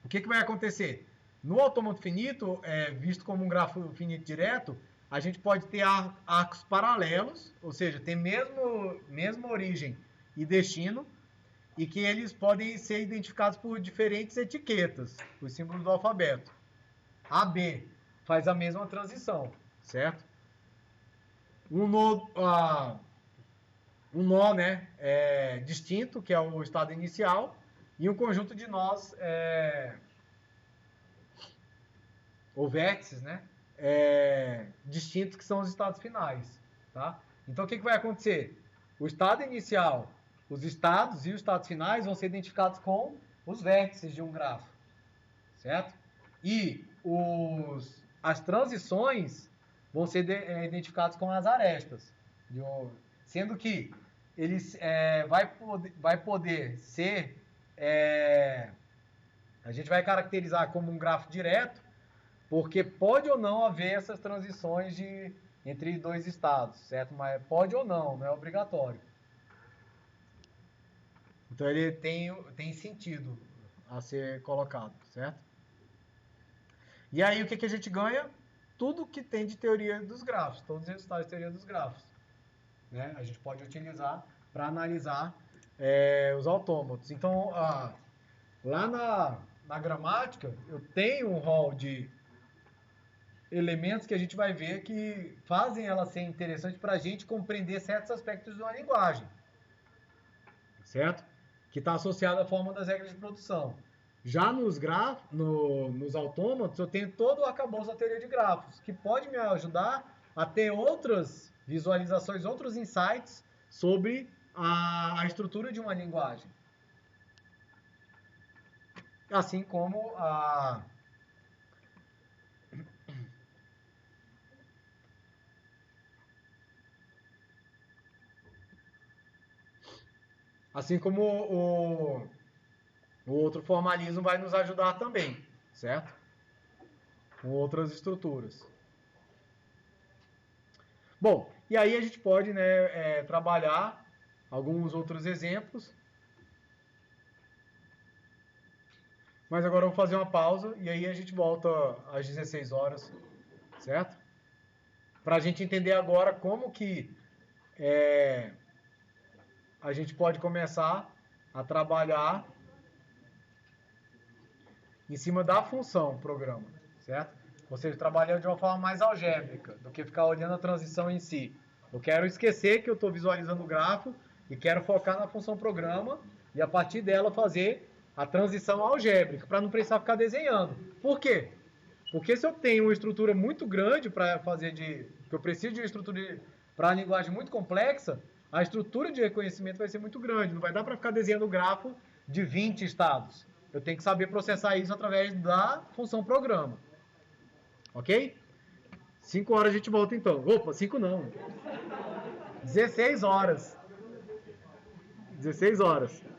o que vai acontecer? No autômato finito, visto como um grafo finito direto, a gente pode ter arcos paralelos, ou seja, tem mesma origem e destino, e que eles podem ser identificados por diferentes etiquetas, os símbolos do alfabeto. AB faz a mesma transição, certo? Um nó, né, distinto, que é o estado inicial, e um conjunto de nós, ou vértices, né, distintos, que são os estados finais. Tá? Então, o que vai acontecer? O estado inicial, os estados e os estados finais vão ser identificados com os vértices de um grafo. Certo? E as transições vão ser identificados com as arestas. Sendo que eles vai poder ser... a gente vai caracterizar como um grafo direto, porque pode ou não haver essas transições entre dois estados, certo? Mas pode ou não é obrigatório. Então ele tem sentido a ser colocado, certo? E aí o que a gente ganha? Tudo que tem de teoria dos grafos, todos os resultados de teoria dos grafos. Né? A gente pode utilizar para analisar os autômatos. Então, lá na gramática, eu tenho um rol de elementos que a gente vai ver que fazem ela ser interessante para a gente compreender certos aspectos de uma linguagem. Certo? Que está associado à forma das regras de produção. Já nos autômatos, eu tenho todo o arcabouço da teoria de grafos, que pode me ajudar a ter outras visualizações, outros insights sobre a estrutura de uma linguagem. Assim como o outro formalismo vai nos ajudar também, certo? Com outras estruturas. Bom, e aí a gente pode, né, trabalhar alguns outros exemplos. Mas agora eu vou fazer uma pausa e aí a gente volta às 16 horas, certo? Para a gente entender agora como que a gente pode começar a trabalhar em cima da função programa, certo? Ou seja, trabalhando de uma forma mais algébrica do que ficar olhando a transição em si. Eu quero esquecer que eu estou visualizando o grafo e quero focar na função programa e a partir dela fazer a transição algébrica, para não precisar ficar desenhando. Por quê? Porque se eu tenho uma estrutura muito grande para fazer que eu preciso de uma estrutura para uma linguagem muito complexa, a estrutura de reconhecimento vai ser muito grande. Não vai dar para ficar desenhando grafo de 20 estados. Eu tenho que saber processar isso através da função programa. Ok? 5 horas a gente volta então. Opa, 5 não. 16 horas. 16 horas.